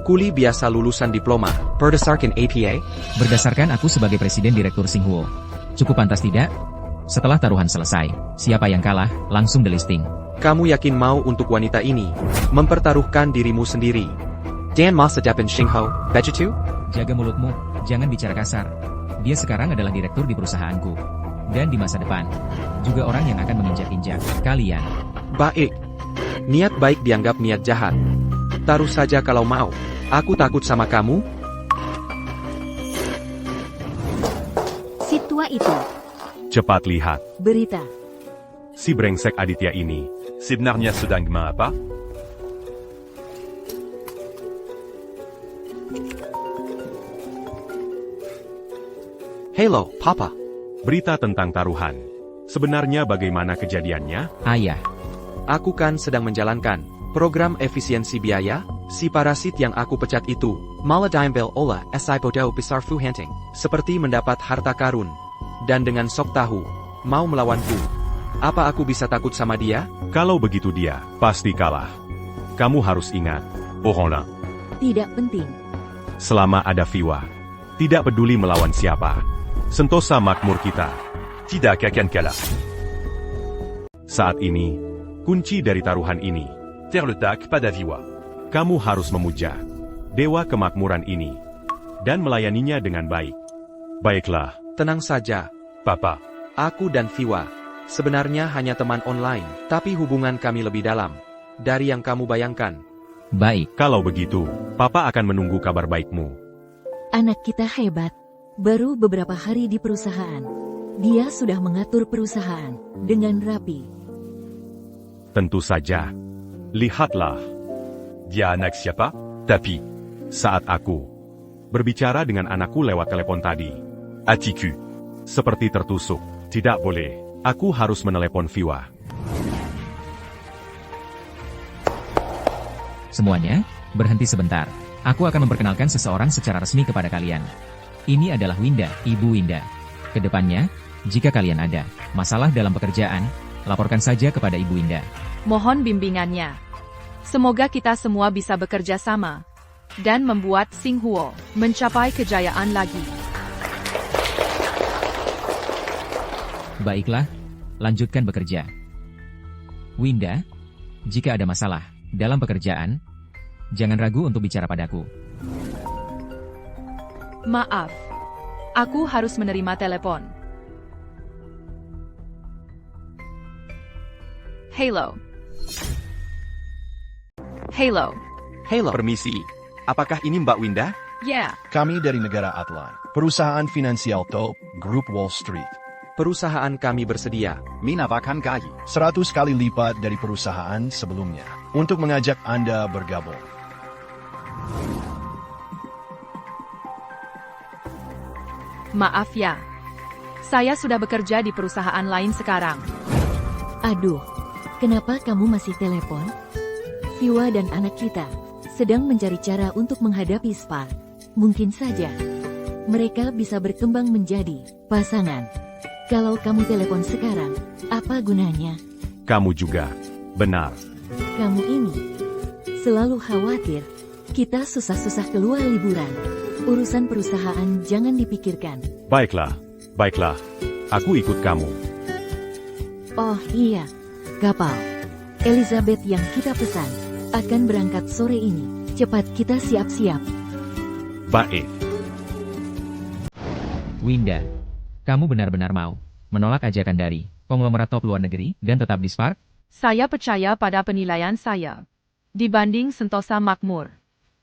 kuli biasa lulusan diploma, berdasarkan APA? Berdasarkan aku sebagai Presiden Direktur Xinghuo. Cukup pantas tidak? Setelah taruhan selesai, siapa yang kalah, langsung delisting. Kamu yakin mau untuk wanita ini mempertaruhkan dirimu sendiri? Dan masa depan Xinghuo, begitu? Jaga mulutmu, jangan bicara kasar. Dia sekarang adalah direktur di perusahaanku. Dan di masa depan, juga orang yang akan menginjak-injak kalian. Baik. Niat baik dianggap niat jahat. Taruh saja kalau mau. Aku takut sama kamu. Si tua itu. Cepat lihat. Berita. Si brengsek Aditya ini, sebenarnya sedang apa? Hello, Papa. Berita tentang taruhan. Sebenarnya bagaimana kejadiannya? Ayah. Aku kan sedang menjalankan program efisiensi biaya. Si parasit yang aku pecat itu malah diambil oleh SI Bodoh Besar Fu Hunting. Seperti mendapat harta karun. Dan dengan sok tahu, mau melawanku. Apa aku bisa takut sama dia? Kalau begitu dia pasti kalah. Kamu harus ingat, Pohonlah. Tidak penting. Selama ada Viwa, tidak peduli melawan siapa, Sentosa Makmur kita tidak akan kalah. Saat ini, kunci dari taruhan ini terletak pada Viwa. Kamu harus memuja dewa kemakmuran ini dan melayaninya dengan baik. Baiklah. Tenang saja, Papa. Aku dan Viwa sebenarnya hanya teman online, tapi hubungan kami lebih dalam dari yang kamu bayangkan. Baik. Kalau begitu, Papa akan menunggu kabar baikmu. Anak kita hebat. Baru beberapa hari di perusahaan. Dia sudah mengatur perusahaan dengan rapi. Tentu saja. Lihatlah. Dia anak siapa? Tapi, saat aku berbicara dengan anakku lewat telepon tadi, hatiku seperti tertusuk. Tidak boleh. Aku harus menelepon Viwa. Semuanya, berhenti sebentar. Aku akan memperkenalkan seseorang secara resmi kepada kalian. Ini adalah Winda, Ibu Winda. Kedepannya, jika kalian ada Masalah dalam pekerjaan, laporkan saja kepada Ibu Winda. Mohon bimbingannya. Semoga kita semua bisa bekerja sama dan membuat Xinghuo mencapai kejayaan lagi. Baiklah, lanjutkan bekerja. Winda, jika ada masalah dalam pekerjaan, jangan ragu untuk bicara padaku. Maaf, aku harus menerima telepon. Halo. Halo. Halo. Permisi. Apakah ini Mbak Winda? Ya. Kami dari negara Atlan, perusahaan finansial top, Grup Wall Street. Perusahaan kami bersedia Menawarkan gaji 100 kali lipat dari perusahaan sebelumnya untuk mengajak Anda bergabung. Maaf ya. Saya sudah bekerja di perusahaan lain sekarang. Aduh, kenapa kamu masih telepon? Fiwa dan anak kita sedang mencari cara untuk menghadapi Spark. Mungkin saja mereka bisa berkembang menjadi pasangan. Kalau kamu telepon sekarang, apa gunanya? Kamu juga. Benar. Kamu ini selalu khawatir. Kita susah-susah keluar liburan. Urusan perusahaan jangan dipikirkan. Baiklah. Baiklah. Aku ikut kamu. Oh iya, kapal Elizabeth yang kita pesan akan berangkat sore ini. Cepat kita siap-siap. Baik. Winda, kamu benar-benar mau menolak ajakan dari konglomerat top luar negeri dan tetap di Spark? Saya percaya pada penilaian saya. Dibanding Sentosa Makmur,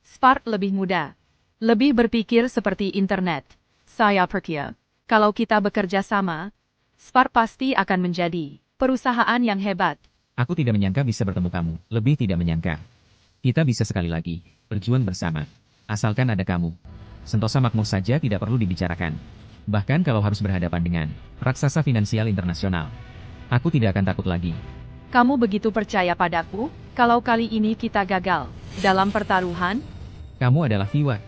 Spark lebih mudah, lebih berpikir seperti internet. Saya percaya, kalau kita bekerja sama, Spark pasti akan menjadi perusahaan yang hebat. Aku tidak menyangka bisa bertemu kamu, lebih tidak menyangka. Kita bisa sekali lagi berjuang bersama. Asalkan ada kamu. Sentosa Makmur saja tidak perlu dibicarakan. Bahkan kalau harus berhadapan dengan raksasa finansial internasional, aku tidak akan takut lagi. Kamu begitu percaya padaku, kalau kali ini kita gagal dalam pertaruhan? Kamu adalah Fiwa,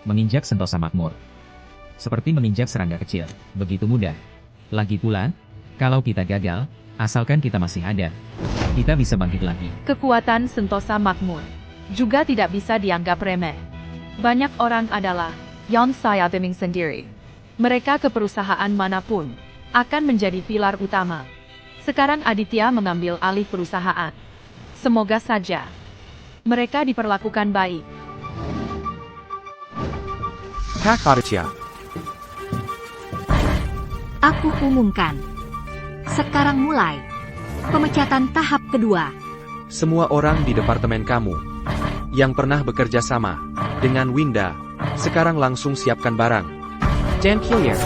menginjak Sentosa Makmur. Seperti menginjak serangga kecil, begitu mudah. Lagi pula, kalau kita gagal, asalkan kita masih ada, kita bisa bangkit lagi. Kekuatan Sentosa Makmur juga tidak bisa dianggap remeh. Banyak orang adalah yang saya teming sendiri. Mereka ke perusahaan manapun akan menjadi pilar utama. Sekarang Aditya mengambil alih perusahaan. Semoga saja mereka diperlakukan baik. Kak Aditya. Aku umumkan. Sekarang mulai pemecatan tahap kedua. Semua orang di departemen kamu yang pernah bekerja sama dengan Winda, sekarang langsung siapkan barang. Dan Hillier.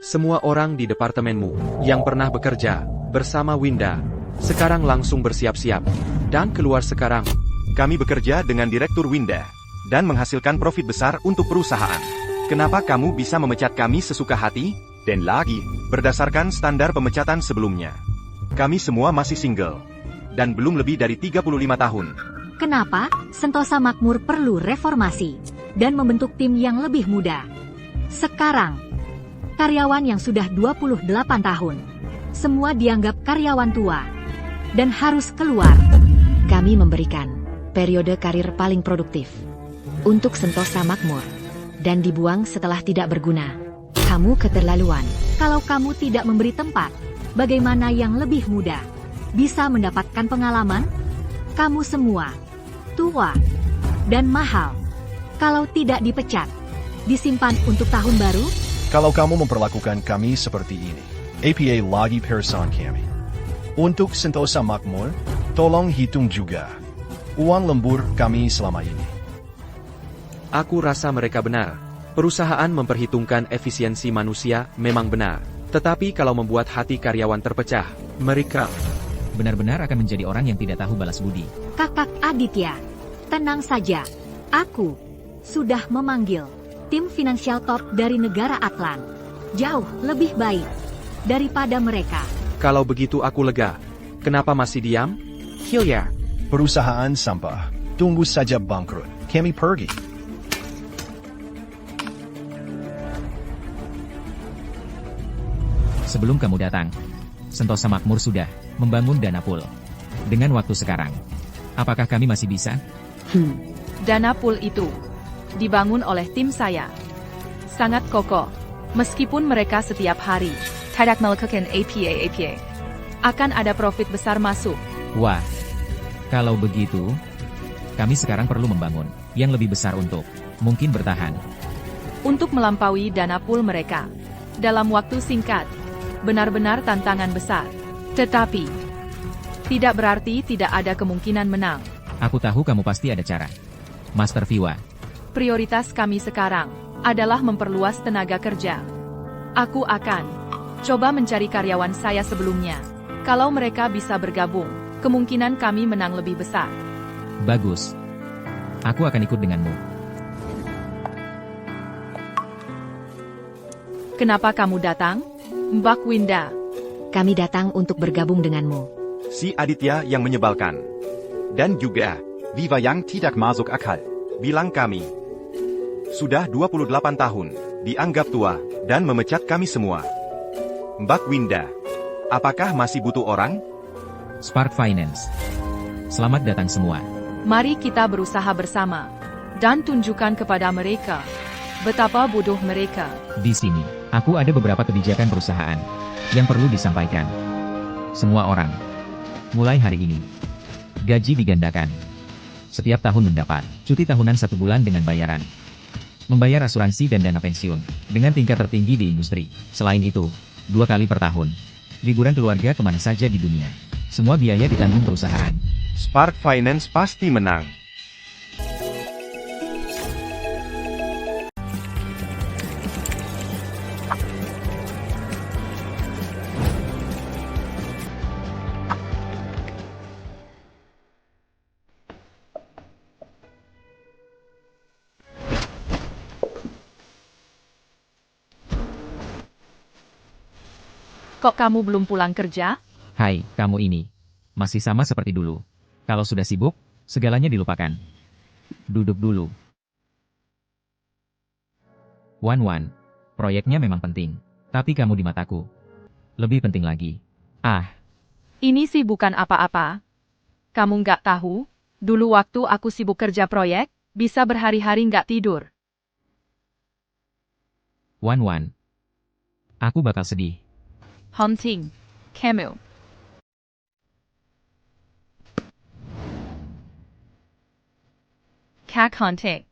Semua orang di departemenmu yang pernah bekerja bersama Winda, sekarang langsung bersiap-siap dan keluar sekarang. Kami bekerja dengan Direktur Winda dan menghasilkan profit besar untuk perusahaan. Kenapa kamu bisa memecat kami sesuka hati? Dan lagi, berdasarkan standar pemecatan sebelumnya. Kami semua masih single dan belum lebih dari 35 tahun. Kenapa Sentosa Makmur perlu reformasi dan membentuk tim yang lebih muda? Sekarang, karyawan yang sudah 28 tahun, semua dianggap karyawan tua dan harus keluar. Kami memberikan periode karir paling produktif untuk Sentosa Makmur dan dibuang setelah tidak berguna. Kamu keterlaluan. Kalau kamu tidak memberi tempat, bagaimana yang lebih muda bisa mendapatkan pengalaman? Kamu semua tua dan mahal. Kalau tidak dipecat, disimpan untuk tahun baru? Kalau kamu memperlakukan kami seperti ini, APA lagi person kami. Untuk Sentosa Makmur, tolong hitung juga uang lembur kami selama ini. Aku rasa mereka benar. Perusahaan memperhitungkan efisiensi manusia memang benar. Tetapi kalau membuat hati karyawan terpecah, mereka benar-benar akan menjadi orang yang tidak tahu balas budi. Kakak Aditya, tenang saja. Aku sudah memanggil tim finansial top dari negara Atlan. Jauh lebih baik daripada mereka. Kalau begitu aku lega. Kenapa masih diam? Hillier. Perusahaan sampah. Tunggu saja bangkrut. Kami pergi. Sebelum kamu datang, Sentosa Makmur sudah membangun dana pool. Dengan waktu sekarang, apakah kami masih bisa? Dana pool itu dibangun oleh tim saya. Sangat kokoh. Meskipun mereka setiap hari tidak melakukan APA, akan ada profit besar masuk. Wah, kalau begitu, kami sekarang perlu membangun yang lebih besar untuk mungkin bertahan. Untuk melampaui dana pool mereka dalam waktu singkat, benar-benar tantangan besar. Tetapi, tidak berarti tidak ada kemungkinan menang. Aku tahu kamu pasti ada cara. Master Viwa. Prioritas kami sekarang adalah memperluas tenaga kerja. Aku akan coba mencari karyawan saya sebelumnya. Kalau mereka bisa bergabung, kemungkinan kami menang lebih besar. Bagus. Aku akan ikut denganmu. Kenapa kamu datang, Mbak Winda? Kami datang untuk bergabung denganmu. Si Aditya yang menyebalkan. Dan juga, Viva yang tidak masuk akal. bilang kami. Sudah 28 tahun, dianggap tua, dan memecat kami semua. Mbak Winda, apakah masih butuh orang? Spark Finance. Selamat datang semua. Mari kita berusaha bersama, dan tunjukkan kepada mereka betapa bodoh mereka. Di sini, aku ada beberapa kebijakan perusahaan yang perlu disampaikan. Semua orang, mulai hari ini, gaji digandakan. Setiap tahun mendapat cuti tahunan 1 bulan dengan bayaran. Membayar asuransi dan dana pensiun dengan tingkat tertinggi di industri. Selain itu, 2 kali per tahun, liburan keluarga kemana saja di dunia. Semua biaya ditanggung perusahaan. Spark Finance pasti menang. Kok kamu belum pulang kerja? Hai, kamu ini. Masih sama seperti dulu. Kalau sudah sibuk, segalanya dilupakan. Duduk dulu. Wan, proyeknya memang penting. Tapi kamu di mataku lebih penting lagi. Ini sih bukan apa-apa. Kamu nggak tahu, dulu waktu aku sibuk kerja proyek, bisa berhari-hari nggak tidur. Wan, aku bakal sedih. Hunting, Camille. Kak Hunting,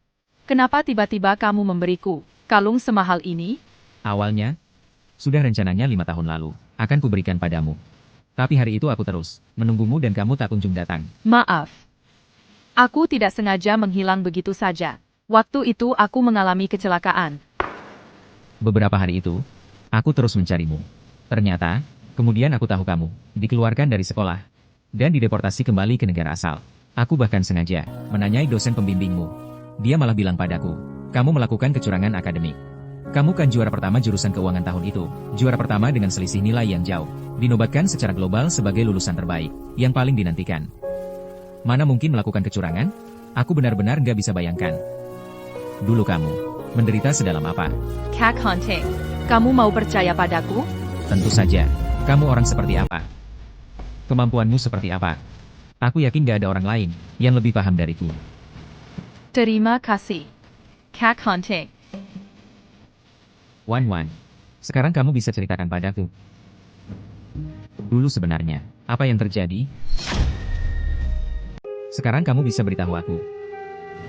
kenapa tiba-tiba kamu memberiku kalung semahal ini? Awalnya, sudah rencananya 5 tahun lalu, akan kuberikan padamu. Tapi hari itu aku terus menunggumu dan kamu tak kunjung datang. Maaf. Aku tidak sengaja menghilang begitu saja. Waktu itu aku mengalami kecelakaan. Beberapa hari itu, aku terus mencarimu. Ternyata, kemudian aku tahu kamu dikeluarkan dari sekolah dan dideportasi kembali ke negara asal. Aku bahkan sengaja menanyai dosen pembimbingmu. Dia malah bilang padaku, kamu melakukan kecurangan akademik. Kamu kan juara pertama jurusan keuangan tahun itu, juara pertama dengan selisih nilai yang jauh. Dinobatkan secara global sebagai lulusan terbaik, yang paling dinantikan. Mana mungkin melakukan kecurangan? Aku benar-benar gak bisa bayangkan. Dulu kamu menderita sedalam apa? Kak Hunting, kamu mau percaya padaku? Tentu saja, kamu orang seperti apa? Kemampuanmu seperti apa? Aku yakin gak ada orang lain yang lebih paham dariku. Terima kasih, Kak Hunting. Wan, sekarang kamu bisa ceritakan padaku. Dulu sebenarnya, apa yang terjadi? Sekarang kamu bisa beritahu aku.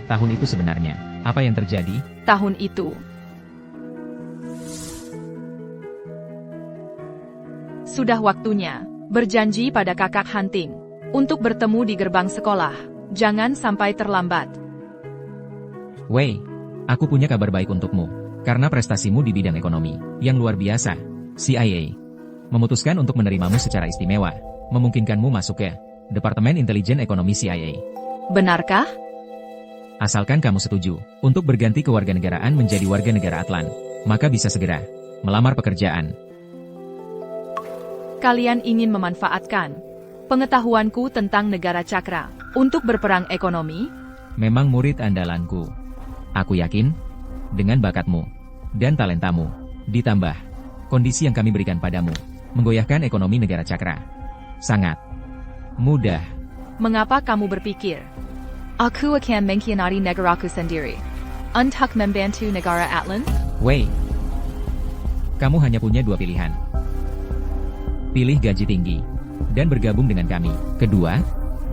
Tahun itu sebenarnya, apa yang terjadi? Tahun itu. Sudah waktunya berjanji pada Kakak Hunting untuk bertemu di gerbang sekolah. Jangan sampai terlambat. Wei, aku punya kabar baik untukmu. Karena prestasimu di bidang ekonomi yang luar biasa, CIA memutuskan untuk menerimamu secara istimewa, memungkinkanmu masuk ke Departemen Intelijen Ekonomi CIA. Benarkah? Asalkan kamu setuju untuk berganti kewarganegaraan menjadi warga negara Atlan, maka bisa segera melamar pekerjaan. Kalian ingin memanfaatkan pengetahuanku tentang negara Cakra untuk berperang ekonomi? Memang murid andalanku. Aku yakin, dengan bakatmu dan talentamu, ditambah Kondisi yang kami berikan padamu menggoyahkan ekonomi negara Cakra. Sangat mudah. Mengapa kamu berpikir aku akan mengkhianati negaraku sendiri untuk membantu negara Atlan? Wei, kamu hanya punya dua pilihan. Pilih gaji tinggi dan bergabung dengan kami. Kedua,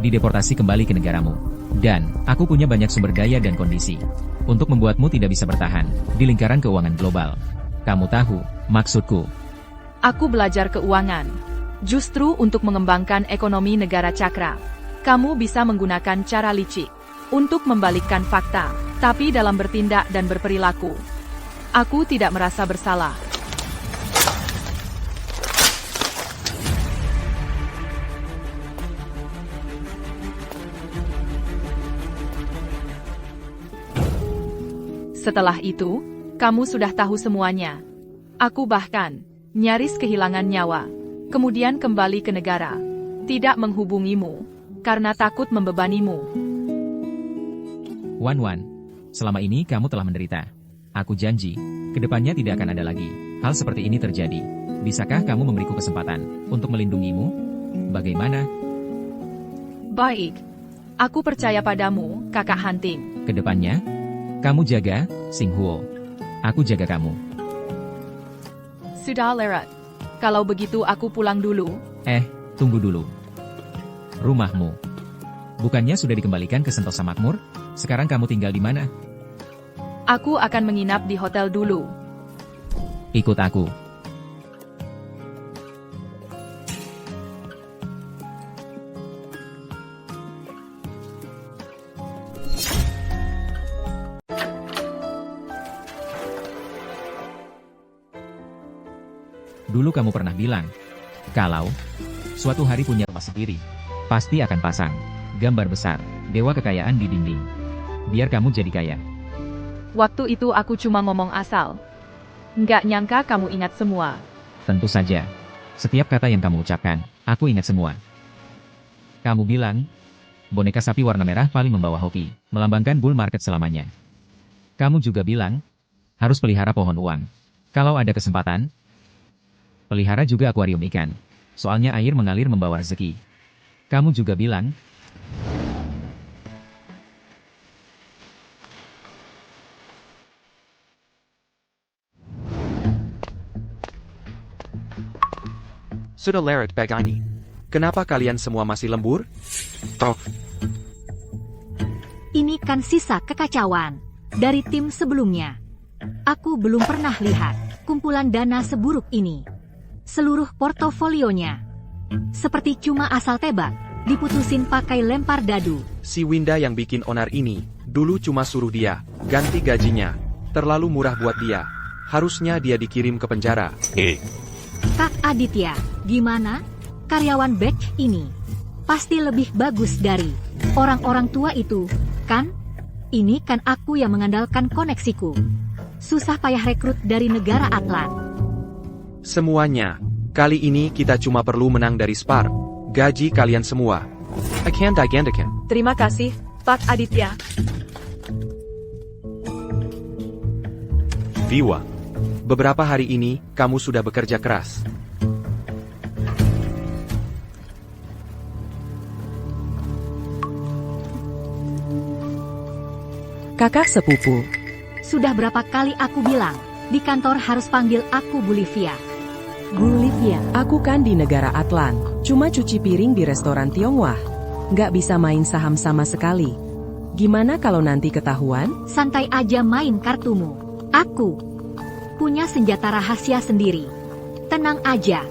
dideportasi kembali ke negaramu. Dan aku punya banyak sumber daya dan kondisi untuk membuatmu tidak bisa bertahan di lingkaran keuangan global. Kamu tahu maksudku. Aku belajar keuangan justru untuk mengembangkan ekonomi negara Cakra. Kamu bisa menggunakan cara licik untuk membalikkan fakta, tapi dalam bertindak dan berperilaku, aku tidak merasa bersalah. Setelah itu, kamu sudah tahu semuanya. Aku bahkan nyaris kehilangan nyawa, kemudian kembali ke negara, tidak menghubungimu, karena takut membebanimu. Wan, selama ini kamu telah menderita. Aku janji, kedepannya tidak akan ada lagi hal seperti ini terjadi. Bisakah kamu memberiku kesempatan untuk melindungimu? Bagaimana? Baik. Aku percaya padamu, Kakak Hunting. Kedepannya, kamu jaga Xinghuo. Aku jaga kamu. Sudah, Leret. Kalau begitu aku pulang dulu. Tunggu dulu. Rumahmu bukannya sudah dikembalikan ke Sentosa Makmur? Sekarang kamu tinggal di mana? Aku akan menginap di hotel dulu. Ikut aku. Dulu kamu pernah bilang, kalau suatu hari punya rumah sendiri, pasti akan pasang gambar besar dewa kekayaan di dinding. Biar kamu jadi kaya. Waktu itu aku cuma ngomong asal. Nggak nyangka kamu ingat semua. Tentu saja. Setiap kata yang kamu ucapkan, aku ingat semua. Kamu bilang, boneka sapi warna merah paling membawa hoki, melambangkan bull market selamanya. Kamu juga bilang, harus pelihara pohon uang. Kalau ada kesempatan, pelihara juga akuarium ikan. Soalnya air mengalir membawa rezeki. Kamu juga bilang, Sudah Leret begini. Kenapa kalian semua masih lembur? Toh, Ini kan sisa kekacauan dari tim sebelumnya. Aku belum pernah lihat kumpulan dana seburuk ini. Seluruh portofolionya seperti cuma asal tebak, diputusin pakai lempar dadu. si Winda yang bikin onar ini, dulu cuma suruh dia ganti gajinya. Terlalu murah buat dia. Harusnya dia dikirim ke penjara. Kak Aditya, gimana? Karyawan batch ini pasti lebih bagus dari orang-orang tua itu, kan? Ini kan aku yang mengandalkan koneksiku. Susah payah rekrut dari negara Atlan. Semuanya. Kali ini kita cuma perlu menang dari Spar. Gaji kalian semua akan digandakan. Terima kasih, Pak Aditya. Viwa. Beberapa hari ini, kamu sudah bekerja keras. Kakak sepupu. Sudah berapa kali aku bilang, di kantor harus panggil aku Bolivia. Bolivia. Aku kan di negara Atlan, cuma cuci piring di restoran Tionghoa. Nggak bisa main saham sama sekali. Gimana kalau nanti ketahuan? Santai aja main kartumu. Aku punya senjata rahasia sendiri. Tenang aja.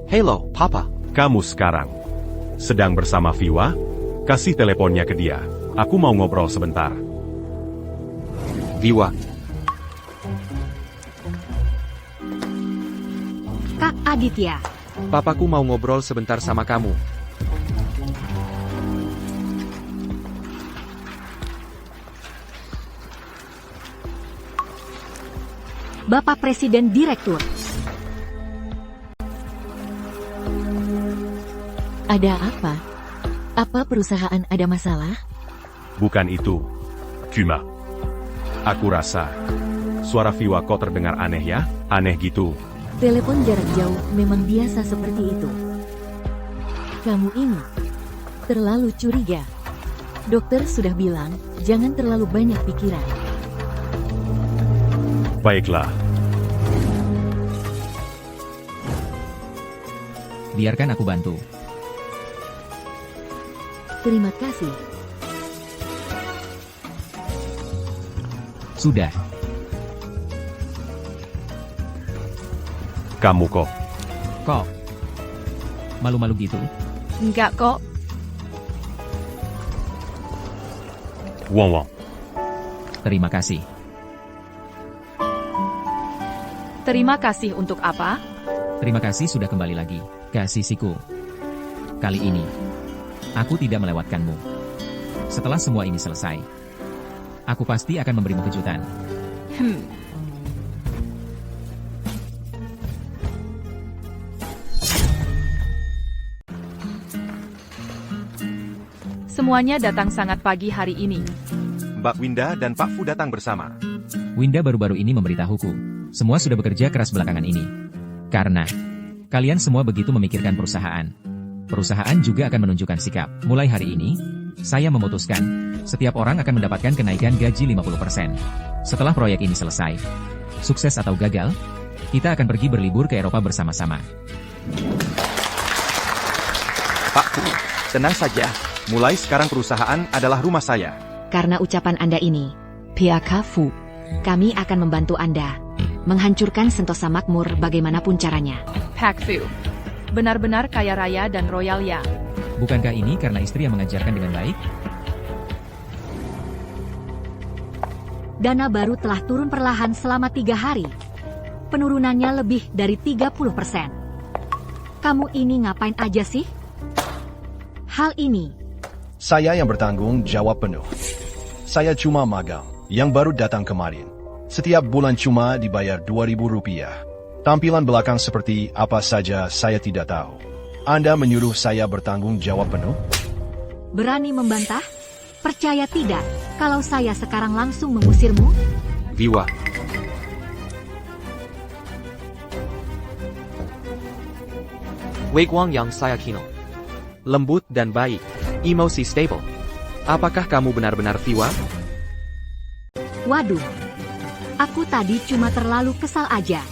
Halo, Papa. Kamu sekarang sedang bersama Viwa? Kasih teleponnya ke dia. Aku mau ngobrol sebentar. Viwa. Kak Aditya. Papaku mau ngobrol sebentar sama kamu. Bapak Presiden Direktur. Ada apa? Apa perusahaan ada masalah? Bukan itu. Kuma. Aku rasa suara Viwa kok terdengar aneh ya? Aneh gitu. Telepon jarak jauh memang biasa seperti itu. Kamu ini terlalu curiga. Dokter sudah bilang, jangan terlalu banyak pikiran. Baiklah. Biarkan aku bantu. Terima kasih. Sudah. Kamu kok. Kok? Malu-malu gitu? Enggak kok. Wong Wong. Terima kasih. Terima kasih untuk apa? Terima kasih sudah kembali lagi, kasihku. Kali ini, aku tidak melewatkanmu. Setelah semua ini selesai, aku pasti akan memberimu kejutan. Semuanya datang sangat pagi hari ini. Mbak Winda dan Pak Fu datang bersama. Winda baru-baru ini memberitahuku, semua sudah bekerja keras belakangan ini. Karena kalian semua begitu memikirkan perusahaan. Perusahaan juga akan menunjukkan sikap. Mulai hari ini, saya memutuskan, setiap orang akan mendapatkan kenaikan gaji 50%. Setelah proyek ini selesai, sukses atau gagal, kita akan pergi berlibur ke Eropa bersama-sama. Pak Fu, tenang saja. Mulai sekarang perusahaan adalah rumah saya. Karena ucapan Anda ini, PHK Fu, kami akan membantu Anda menghancurkan Sentosa Makmur bagaimanapun caranya. Pak Fu, benar-benar kaya raya dan royal ya. Bukankah ini karena istri yang mengajarkan dengan baik? Dana baru telah turun perlahan selama 3 hari. Penurunannya lebih dari 30%. Kamu ini ngapain aja sih? Hal ini Saya yang bertanggung jawab penuh. Saya cuma magang, yang baru datang kemarin. Setiap bulan cuma dibayar Rp2.000. Tampilan belakang seperti apa saja saya tidak tahu. Anda menyuruh saya bertanggung jawab penuh? berani membantah? Percaya tidak, kalau saya sekarang langsung mengusirmu? Viwa. Wei Guang yang saya kenal. Lembut dan baik. Emosi stable. Apakah kamu benar-benar Viwa? Waduh, aku tadi cuma terlalu kesal aja.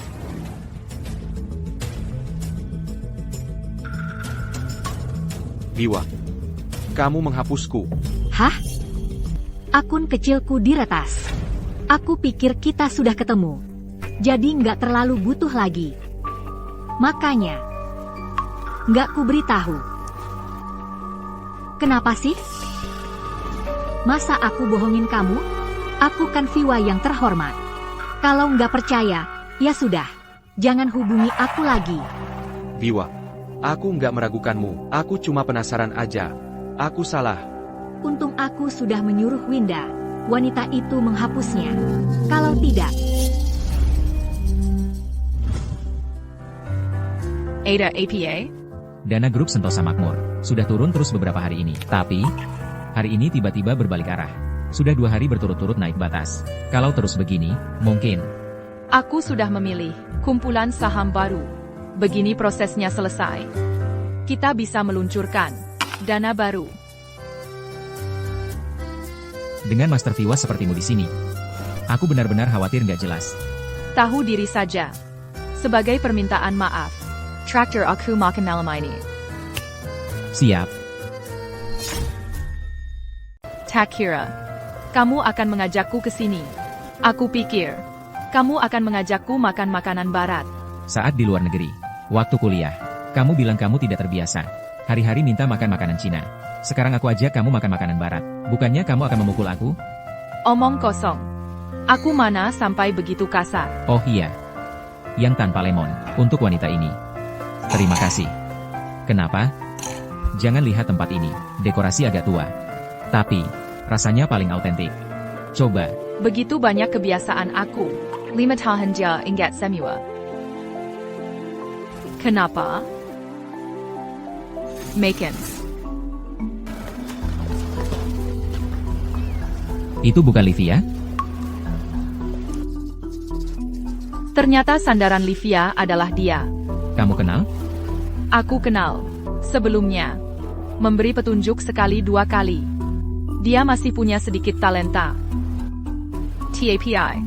Viwa, kamu menghapusku. Hah? Akun kecilku diretas. Aku pikir kita sudah ketemu. Jadi nggak terlalu butuh lagi. Makanya, nggak kuberitahu. Kenapa sih? Masa aku bohongin kamu? Aku kan Viwa yang terhormat. Kalau nggak percaya, ya sudah. Jangan hubungi aku lagi. Viwa, aku nggak meragukanmu. Aku cuma penasaran aja. Aku salah. Untung aku sudah menyuruh Winda, wanita itu menghapusnya. Kalau tidak, Ada APA? Dana grup Sentosa Makmur sudah turun terus beberapa hari ini. Tapi, hari ini tiba-tiba berbalik arah. Sudah 2 hari berturut-turut naik batas. Kalau terus begini, mungkin. Aku sudah memilih kumpulan saham baru. Begini prosesnya selesai. Kita bisa meluncurkan dana baru. Dengan Master Viwa sepertimu di sini, aku benar-benar khawatir nggak jelas. Tahu diri saja. Sebagai permintaan maaf, traktor aku makan malam ini. Siap. Takira, kamu akan mengajakku ke sini. Aku pikir, kamu akan mengajakku makan makanan barat. Saat di luar negeri, waktu kuliah, kamu bilang kamu tidak terbiasa. Hari-hari minta makan makanan Cina. Sekarang aku ajak kamu makan makanan barat. Bukannya kamu akan memukul aku? Omong kosong. Aku mana sampai begitu kasar. Oh iya. Yang tanpa lemon, untuk wanita ini. Terima kasih. Kenapa? Jangan lihat tempat ini, dekorasi agak tua. Tapi, rasanya paling autentik. Coba. Begitu banyak kebiasaan aku. 5 tahun dia ingat semua. Kenapa? Makan. Itu bukan Livia? Ternyata sandaran Livia adalah dia. Kamu kenal? Aku kenal. Sebelumnya. Memberi petunjuk sekali dua kali. Dia masih punya sedikit talenta. TAPI.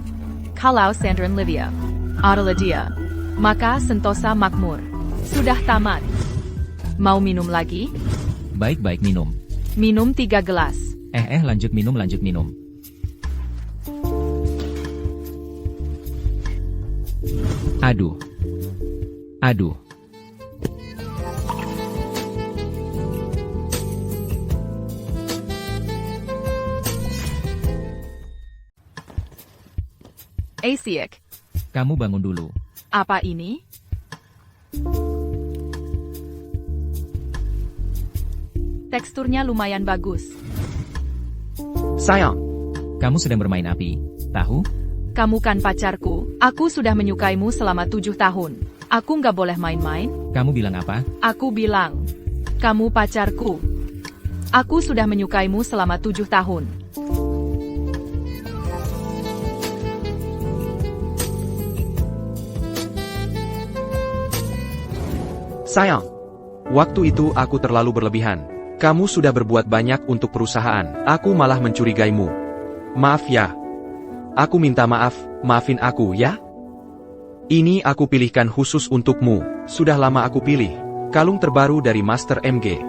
Kalau sandaran Livia adalah dia, maka Sentosa makmur. Sudah tamat. Mau minum lagi? Baik-baik minum. Minum 3 gelas. Lanjut minum. Aduh. Asiak. Kamu bangun dulu. Apa ini? Teksturnya lumayan bagus. Sayang, Kamu sedang bermain api, tahu? Kamu kan pacarku. Aku sudah menyukaimu selama 7 tahun. Aku nggak boleh main-main? Kamu bilang apa? Aku bilang, kamu pacarku. Aku sudah menyukaimu selama 7 tahun. sayang. Waktu itu aku terlalu berlebihan. Kamu sudah berbuat banyak untuk perusahaan. Aku malah mencurigaimu. Maaf ya. Aku minta maaf, maafin aku ya. Ini aku pilihkan khusus untukmu. Sudah lama aku pilih. Kalung terbaru dari Master MG.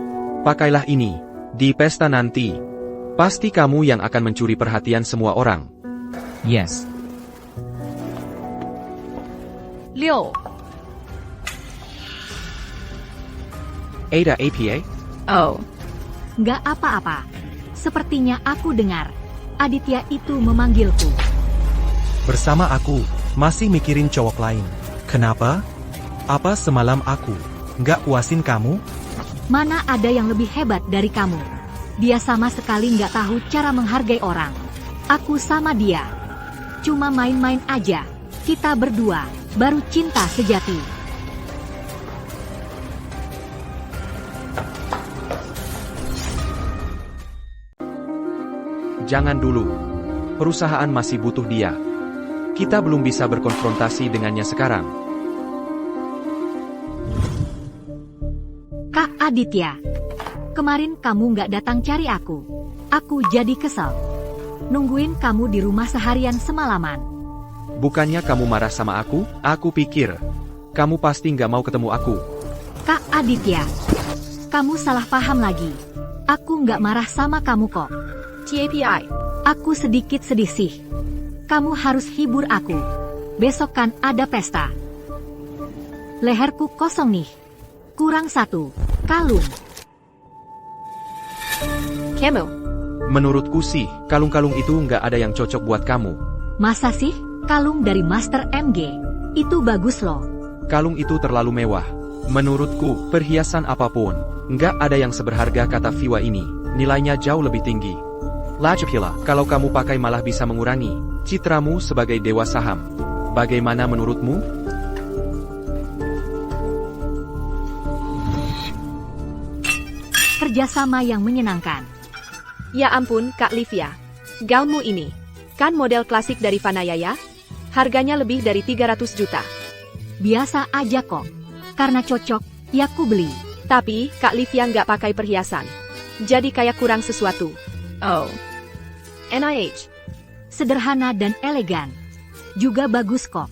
Pakailah ini. Di pesta nanti. Pasti kamu yang akan mencuri perhatian semua orang. Yes. Liu. Ada APA? Oh. Nggak apa-apa. Sepertinya aku dengar. Aditya itu memanggilku. Bersama aku, masih mikirin cowok lain. Kenapa? Apa semalam aku nggak puasin kamu? Mana ada yang lebih hebat dari kamu? Dia sama sekali nggak tahu cara menghargai orang. Aku sama dia. Cuma main-main aja. Kita berdua, baru cinta sejati. Jangan dulu. Perusahaan masih butuh dia. Kita belum bisa berkonfrontasi dengannya sekarang. Kak Aditya, kemarin kamu nggak datang cari aku. Aku jadi kesel. Nungguin kamu di rumah seharian semalaman. Bukannya kamu marah sama aku? Aku pikir kamu pasti nggak mau ketemu aku. Kak Aditya, kamu salah paham lagi. Aku nggak marah sama kamu kok. TAPI. Aku sedikit sedih sih. Kamu harus hibur aku. Besok kan ada pesta. Leherku kosong nih. Kurang 1 kalung. Kamu. Menurutku sih, kalung-kalung itu nggak ada yang cocok buat kamu. Masa sih? Kalung dari Master MG. Itu bagus loh. Kalung itu terlalu mewah. Menurutku, perhiasan apapun, nggak ada yang seberharga kata Viwa ini. Nilainya jauh lebih tinggi. Lagipula, kalau kamu pakai malah bisa mengurangi citramu sebagai dewa saham. Bagaimana menurutmu? Kerjasama yang menyenangkan. Ya ampun, Kak Livia. Gaunmu ini, kan model klasik dari Vanayaya? Harganya lebih dari 300 juta. Biasa aja kok. Karena cocok, ya ku beli. Tapi, Kak Livia nggak pakai perhiasan. Jadi kayak kurang sesuatu. Oh. NIH. Sederhana dan elegan. Juga bagus kok.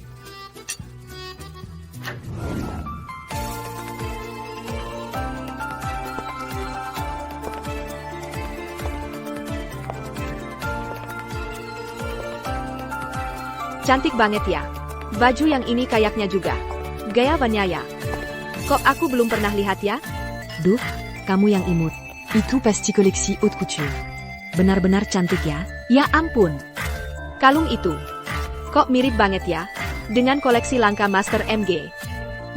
Cantik banget ya. Baju yang ini kayaknya juga. Gaya Vanyaya. Kok aku belum pernah lihat ya? Duh, kamu yang imut. Itu pasti koleksi haute couture. Benar-benar cantik ya. Ya ampun. Kalung itu. Kok mirip banget ya? Dengan koleksi langka Master MG.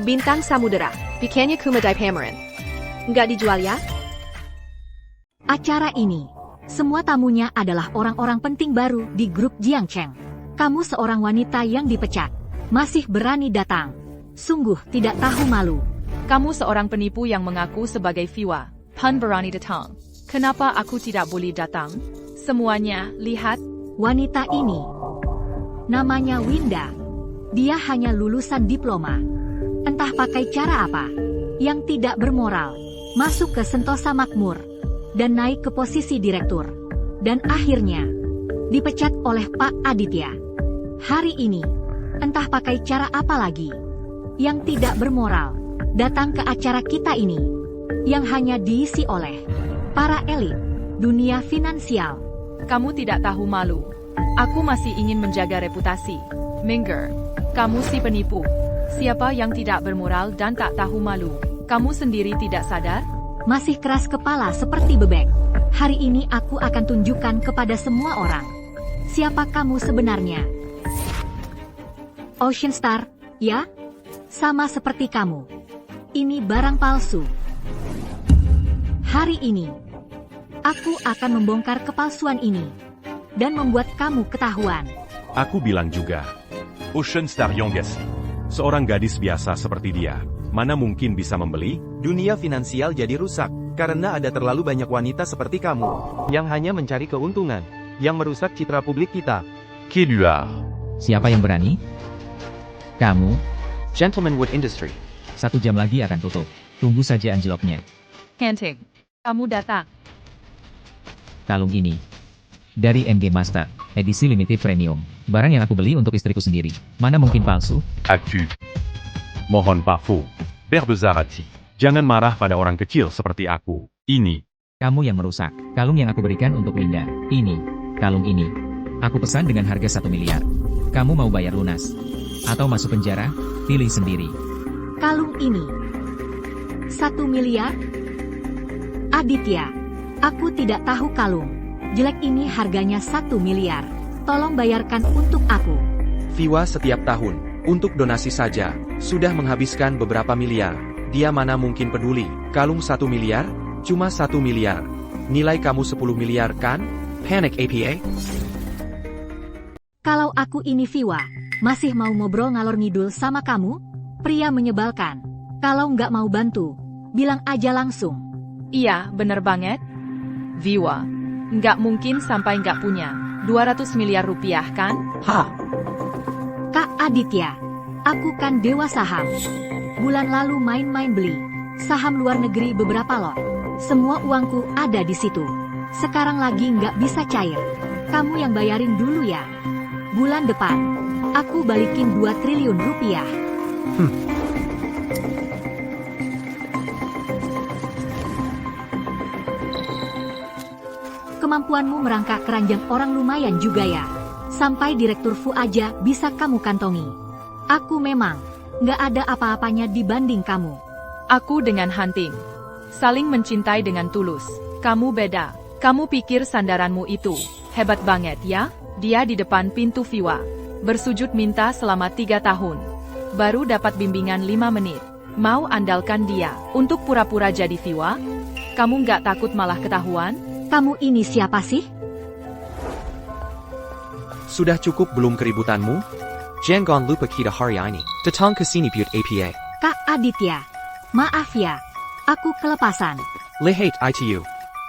Bintang Samudera. Bikinnya Kumadai Pameran. Nggak dijual ya? Acara ini, semua tamunya adalah orang-orang penting baru di grup Jiangcheng. Kamu seorang wanita yang dipecat. Masih berani datang. Sungguh tidak tahu malu. Kamu seorang penipu yang mengaku sebagai Viwa. Pun berani datang. Kenapa aku tidak boleh datang? Semuanya, lihat, Wanita ini namanya Winda. Dia hanya lulusan diploma. Entah pakai cara apa yang tidak bermoral, masuk ke Sentosa Makmur dan naik ke posisi direktur. Dan akhirnya dipecat oleh Pak Aditya. Hari ini, entah pakai cara apa lagi yang tidak bermoral, datang ke acara kita ini yang hanya diisi oleh para elit dunia finansial. Kamu tidak tahu malu. Aku masih ingin menjaga reputasi. Minger, kamu si penipu. Siapa yang tidak bermoral dan tak tahu malu? Kamu sendiri tidak sadar? Masih keras kepala seperti bebek. Hari ini aku akan tunjukkan kepada semua orang siapa kamu sebenarnya. Ocean Star, ya? Sama seperti kamu. Ini barang palsu. Hari ini, aku akan membongkar kepalsuan ini dan membuat kamu ketahuan. Aku bilang juga. Ocean Star Yonggesi. Seorang gadis biasa seperti dia, mana mungkin bisa membeli? Dunia finansial jadi rusak, karena ada terlalu banyak wanita seperti kamu, yang hanya mencari keuntungan, yang merusak citra publik kita. Qui lui a? Siapa yang berani? Kamu? Gentleman Wood Industry. 1 jam lagi akan tutup. Tunggu saja anjloknya. Hunting, kamu datang. Kalung ini dari MG Master, edisi limited premium. Barang yang aku beli untuk istriku sendiri. Mana mungkin palsu? Actu. Mohon Pafu. Berbezarati. Jangan marah pada orang kecil seperti aku. Ini. Kamu yang merusak. Kalung yang aku berikan untuk Winda. Ini. Kalung ini. Aku pesan dengan harga 1 miliar. Kamu mau bayar lunas? Atau masuk penjara? Pilih sendiri. Kalung ini 1 miliar? Aditya, aku tidak tahu kalung jelek ini harganya 1 miliar. Tolong bayarkan untuk aku. Viwa setiap tahun, untuk donasi saja, sudah menghabiskan beberapa miliar. Dia mana mungkin peduli. Kalung 1 miliar? Cuma 1 miliar. Nilai kamu 10 miliar kan? Panic APA? Kalau aku ini Viwa, masih mau ngobrol ngalor ngidul sama kamu? Pria menyebalkan. Kalau nggak mau bantu, bilang aja langsung. Iya, bener banget. Viwa, nggak mungkin sampai nggak punya 200 miliar rupiah kan? Kak Aditya, aku kan dewa saham. Bulan lalu main-main beli saham luar negeri beberapa lot. Semua uangku ada di situ. Sekarang lagi nggak bisa cair. Kamu yang bayarin dulu ya. Bulan depan, aku balikin 2 triliun rupiah. Kemampuanmu merangkak keranjang orang lumayan juga ya. Sampai Direktur Fu aja bisa kamu kantongi. Aku memang nggak ada apa-apanya dibanding kamu. Aku dengan Hunting saling mencintai dengan tulus. Kamu beda. Kamu pikir sandaranmu itu hebat banget ya? Dia di depan pintu Viwa bersujud minta selama 3 tahun. Baru dapat bimbingan 5 menit. Mau andalkan dia untuk pura-pura jadi Viwa? Kamu nggak takut malah ketahuan? Kamu ini siapa sih? Sudah cukup belum keributanmu? Jangan lupa kita hari ini datang ke sini buat APA. Kak Aditya, maaf ya, aku kelepasan. Lihat ITU.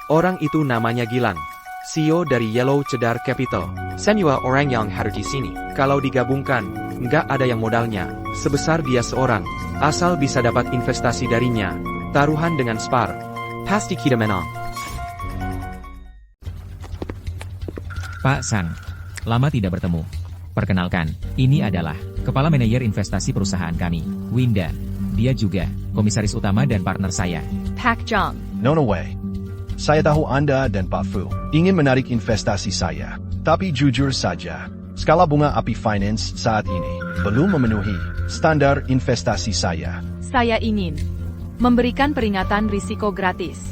Orang itu namanya Gilang, CEO dari Yellow Cedar Capital. Semua orang yang hadir di sini, kalau digabungkan, nggak ada yang modalnya sebesar dia seorang. Asal bisa dapat investasi darinya, taruhan dengan SPAR, pasti kita menang. Pak Sang, lama tidak bertemu. Perkenalkan, ini adalah Kepala Manajer Investasi perusahaan kami, Winda. Dia juga Komisaris Utama dan partner saya. Pak Jong. No way. Saya tahu Anda dan Pak Fu ingin menarik investasi saya. Tapi jujur saja, skala bunga API Finance saat ini belum memenuhi standar investasi saya. Saya ingin memberikan peringatan risiko gratis.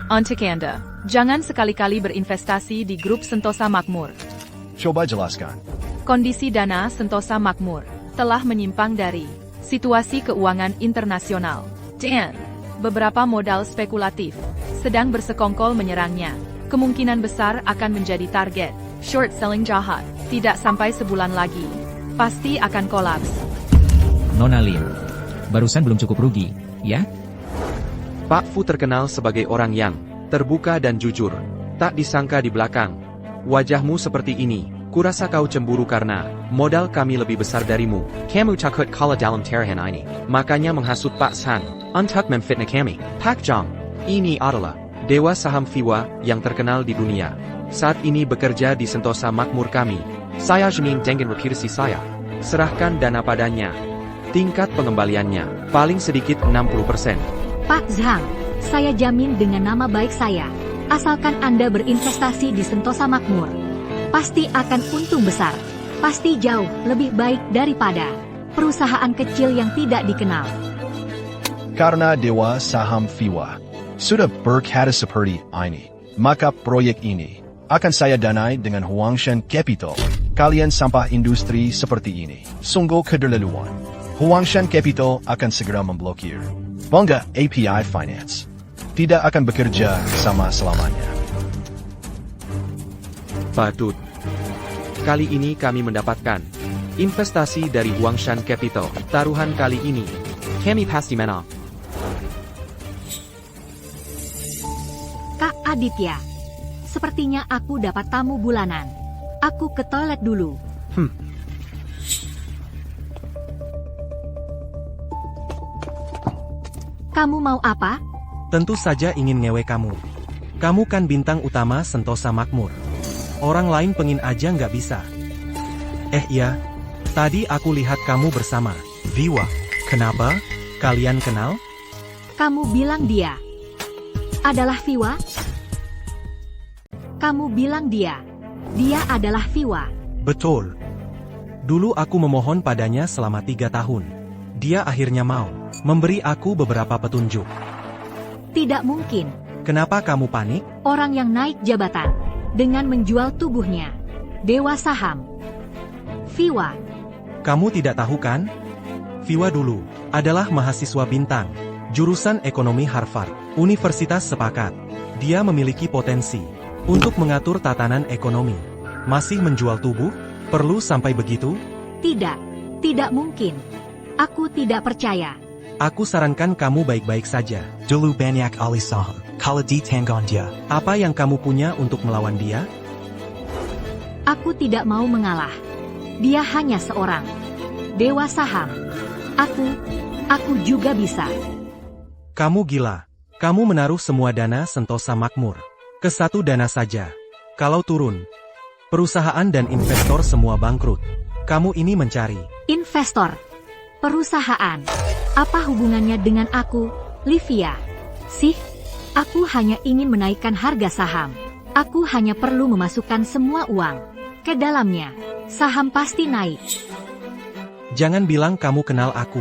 Untuk Anda, jangan sekali-kali berinvestasi di grup Sentosa Makmur. Coba jelaskan. Kondisi dana Sentosa Makmur telah menyimpang dari situasi keuangan internasional. Dan beberapa modal spekulatif sedang bersekongkol menyerangnya. Kemungkinan besar akan menjadi target short selling jahat. Tidak sampai sebulan lagi, pasti akan kolaps. Nona Lim, barusan belum cukup rugi, ya? Pak Fu terkenal sebagai orang yang terbuka dan jujur. Tak disangka di belakang wajahmu seperti ini. Kurasa kau cemburu karena modal kami lebih besar darimu. Kamu takut kalah dalam taruhan ini. Makanya menghasut Pak San. Untuk memfitnah kami. Pak Jong, ini adalah dewa saham FIWA yang terkenal di dunia. Saat ini bekerja di Sentosa Makmur kami. Saya jamin dengan reputasi saya. Serahkan dana padanya. Tingkat pengembaliannya paling sedikit 60%. Pak Zhang, saya jamin dengan nama baik saya. Asalkan Anda berinvestasi di Sentosa Makmur, pasti akan untung besar. Pasti jauh lebih baik daripada perusahaan kecil yang tidak dikenal. Karena dewa saham FIWA sudah berkata seperti ini, maka proyek ini akan saya danai dengan Huangshan Capital. Kalian sampah industri seperti ini sungguh keterlaluan. Huangshan Capital akan segera memblokir Bangga API Finance. Tidak akan bekerja sama selamanya. Patut. Kali ini kami mendapatkan investasi dari Huangshan Capital. Taruhan kali ini Kami pasti menang. Kak Aditya, sepertinya aku dapat tamu bulanan. Aku ke toilet dulu. Kamu mau apa? Tentu saja ingin ngewe kamu. Kamu kan bintang utama Sentosa Makmur. Orang lain pengin aja nggak bisa. Iya, tadi aku lihat kamu bersama Viwa. Kenapa? Kalian kenal? Kamu bilang dia adalah Viwa? Kamu bilang dia adalah Viwa. Betul. Dulu aku memohon padanya selama 3 tahun. Dia akhirnya mau memberi aku beberapa petunjuk. Tidak mungkin. Kenapa kamu panik? Orang yang naik jabatan dengan menjual tubuhnya. Dewa saham. Viwa. Kamu tidak tahu kan? Viwa dulu adalah mahasiswa bintang, jurusan ekonomi Harvard, Universitas Sepakat. Dia memiliki potensi untuk mengatur tatanan ekonomi. Masih menjual tubuh? Perlu sampai begitu? Tidak mungkin. Aku tidak percaya. Aku sarankan kamu baik-baik saja. Dulu banyak ahli saham. Kalau ditenggon dia, apa yang kamu punya untuk melawan dia? Aku tidak mau mengalah. Dia hanya seorang dewa saham. Aku juga bisa. Kamu gila. Kamu menaruh semua dana Sentosa Makmur ke satu dana saja. Kalau turun, perusahaan dan investor semua bangkrut. Kamu ini mencari investor, perusahaan. Apa hubungannya dengan aku, Livia? Aku hanya ingin menaikkan harga saham. Aku hanya perlu memasukkan semua uang ke dalamnya. Saham pasti naik. Jangan bilang kamu kenal aku.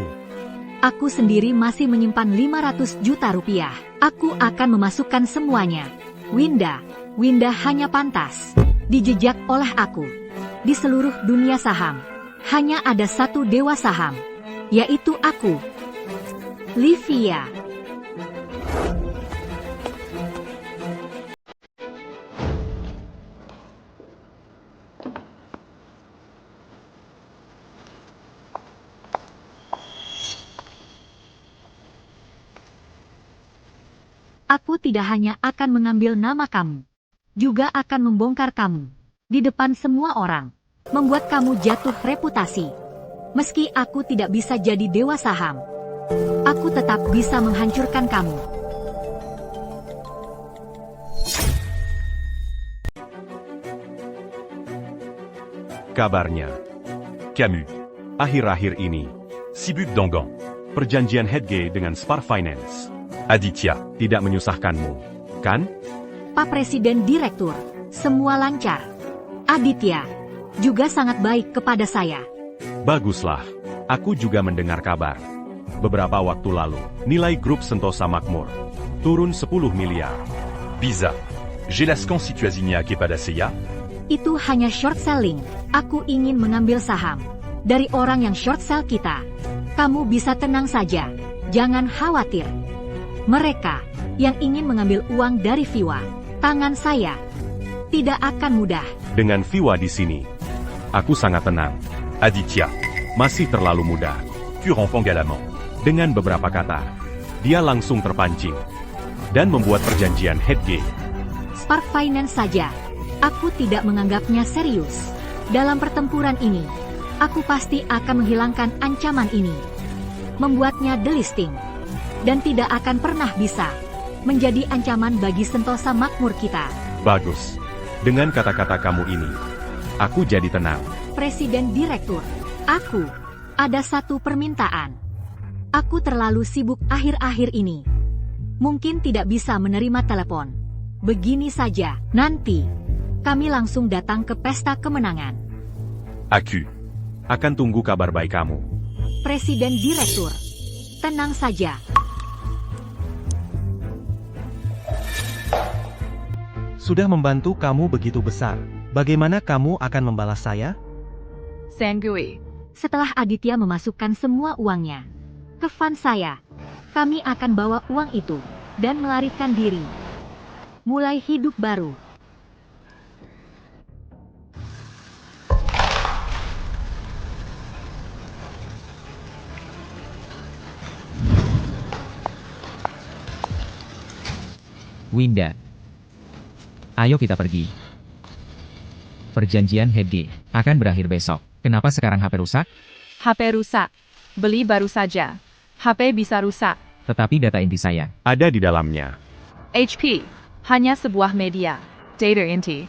Aku sendiri masih menyimpan 500 juta rupiah. Aku akan memasukkan semuanya. Winda hanya pantas dijejak oleh aku. Di seluruh dunia saham, hanya ada satu dewa saham, yaitu aku, Livia. Aku tidak hanya akan mengambil nama kamu, juga akan membongkar kamu di depan semua orang, membuat kamu jatuh reputasi. Meski aku tidak bisa jadi dewa saham, aku tetap bisa menghancurkan kamu. Kabarnya, Camus, akhir-akhir ini, sibuk dongong. Perjanjian Headgate dengan Spar Finance. Aditya, tidak menyusahkanmu, kan? Pak Presiden Direktur, semua lancar. Aditya juga sangat baik kepada saya. Baguslah, aku juga mendengar kabar. Beberapa waktu lalu, nilai grup Sentosa Makmur turun 10 miliar. Bizarre. J'ai la constituasinya kepada saya. Itu hanya short selling. Aku ingin mengambil saham dari orang yang short sell kita. Kamu bisa tenang saja, jangan khawatir. Mereka yang ingin mengambil uang dari Viwa, tangan saya tidak akan mudah. Dengan Viwa di sini, aku sangat tenang. Aditya, masih terlalu muda. Curant galamment. Dengan beberapa kata, dia langsung terpancing dan membuat perjanjian Headgate. Spark Finance saja, aku tidak menganggapnya serius. Dalam pertempuran ini, aku pasti akan menghilangkan ancaman ini. Membuatnya delisting. Dan tidak akan pernah bisa menjadi ancaman bagi Sentosa Makmur kita. Bagus. Dengan kata-kata kamu ini, aku jadi tenang. Presiden Direktur, aku ada satu permintaan. Aku terlalu sibuk akhir-akhir ini. Mungkin tidak bisa menerima telepon. Begini saja, nanti kami langsung datang ke pesta kemenangan. Aku akan tunggu kabar baik kamu. Presiden Direktur, tenang saja. Sudah membantu kamu begitu besar. Bagaimana kamu akan membalas saya? Sanggui. Setelah Aditya memasukkan semua uangnya ke fund saya, kami akan bawa uang itu dan melarikan diri. Mulai hidup baru. Winda. Ayo kita pergi. Perjanjian Hedi akan berakhir besok. Kenapa sekarang HP rusak? HP rusak. Beli baru saja. HP bisa rusak. Tetapi data inti saya ada di dalamnya. HP. Hanya sebuah media. Data inti.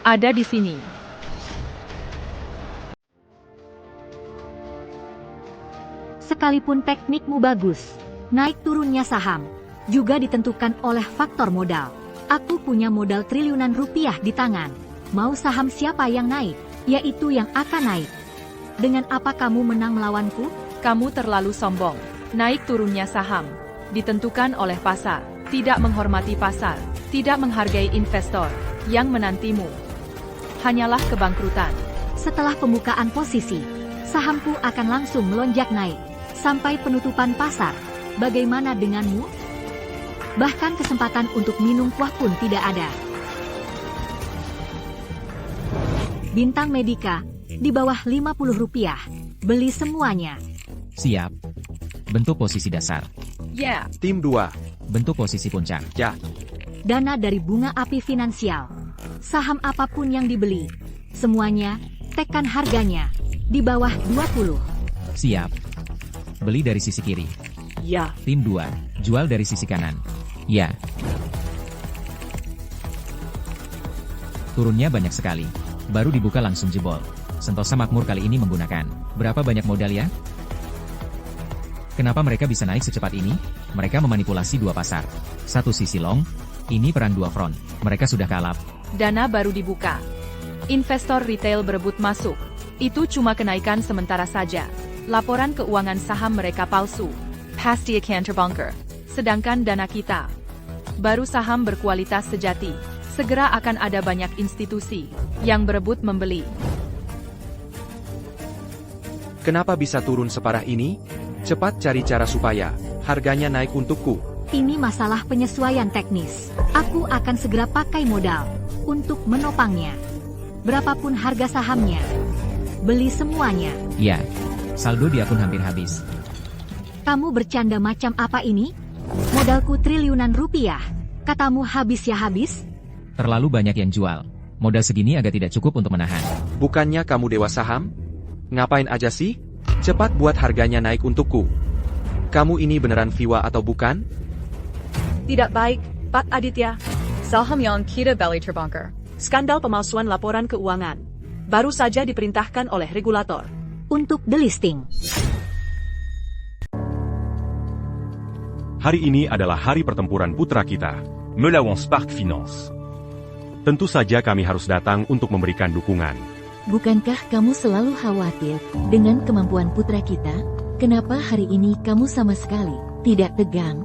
Ada di sini. Sekalipun teknikmu bagus, naik turunnya saham juga ditentukan oleh faktor modal. Aku punya modal triliunan rupiah di tangan. Mau saham siapa yang naik, yaitu yang akan naik. Dengan apa kamu menang melawanku? Kamu terlalu sombong. Naik turunnya saham ditentukan oleh pasar. Tidak menghormati pasar. Tidak menghargai investor yang menantimu. Hanyalah kebangkrutan. Setelah pembukaan posisi, sahamku akan langsung melonjak naik sampai penutupan pasar. Bagaimana denganmu? Bahkan kesempatan untuk minum kuah pun tidak ada. Bintang Medika, di bawah Rp50. Beli semuanya. siap. Bentuk posisi dasar. Ya. Tim 2. Bentuk posisi puncak. Ya. Dana dari bunga api finansial. Saham apapun yang dibeli. Semuanya, tekan harganya. Di bawah 20. Siap. Beli dari sisi kiri. Ya. Tim 2. Jual dari sisi kanan. Ya. Turunnya banyak sekali. Baru dibuka langsung jebol. Sentosa Makmur kali ini menggunakan berapa banyak modal ya? Kenapa mereka bisa naik secepat ini? Mereka memanipulasi dua pasar. Satu sisi long, ini perang dua front. Mereka sudah kalap. Dana baru dibuka. Investor retail berebut masuk. Itu cuma kenaikan sementara saja. Laporan keuangan saham mereka palsu. Pasti akan terbongkar. Sedangkan dana kita baru saham berkualitas sejati. Segera akan ada banyak institusi yang berebut membeli. Kenapa bisa turun separah ini? Cepat cari cara supaya harganya naik untukku. Ini masalah penyesuaian teknis. Aku akan segera pakai modal untuk menopangnya. Berapapun harga sahamnya, beli semuanya. Ya, saldo di akun hampir habis. Kamu bercanda macam apa ini? Modalku triliunan rupiah. Katamu habis ya habis? Terlalu banyak yang jual. Modal segini agak tidak cukup untuk menahan. Bukannya kamu dewa saham? Ngapain aja sih? Cepat buat harganya naik untukku. Kamu ini beneran Viwa atau bukan? Tidak baik, Pak Aditya. Saham yang kita beli terbongkar. Skandal pemalsuan laporan keuangan. Baru saja diperintahkan oleh regulator. Untuk delisting. Hari ini adalah hari pertempuran putra kita, melawan Spark Finance. Tentu saja kami harus datang untuk memberikan dukungan. Bukankah kamu selalu khawatir dengan kemampuan putra kita? Kenapa hari ini kamu sama sekali tidak tegang?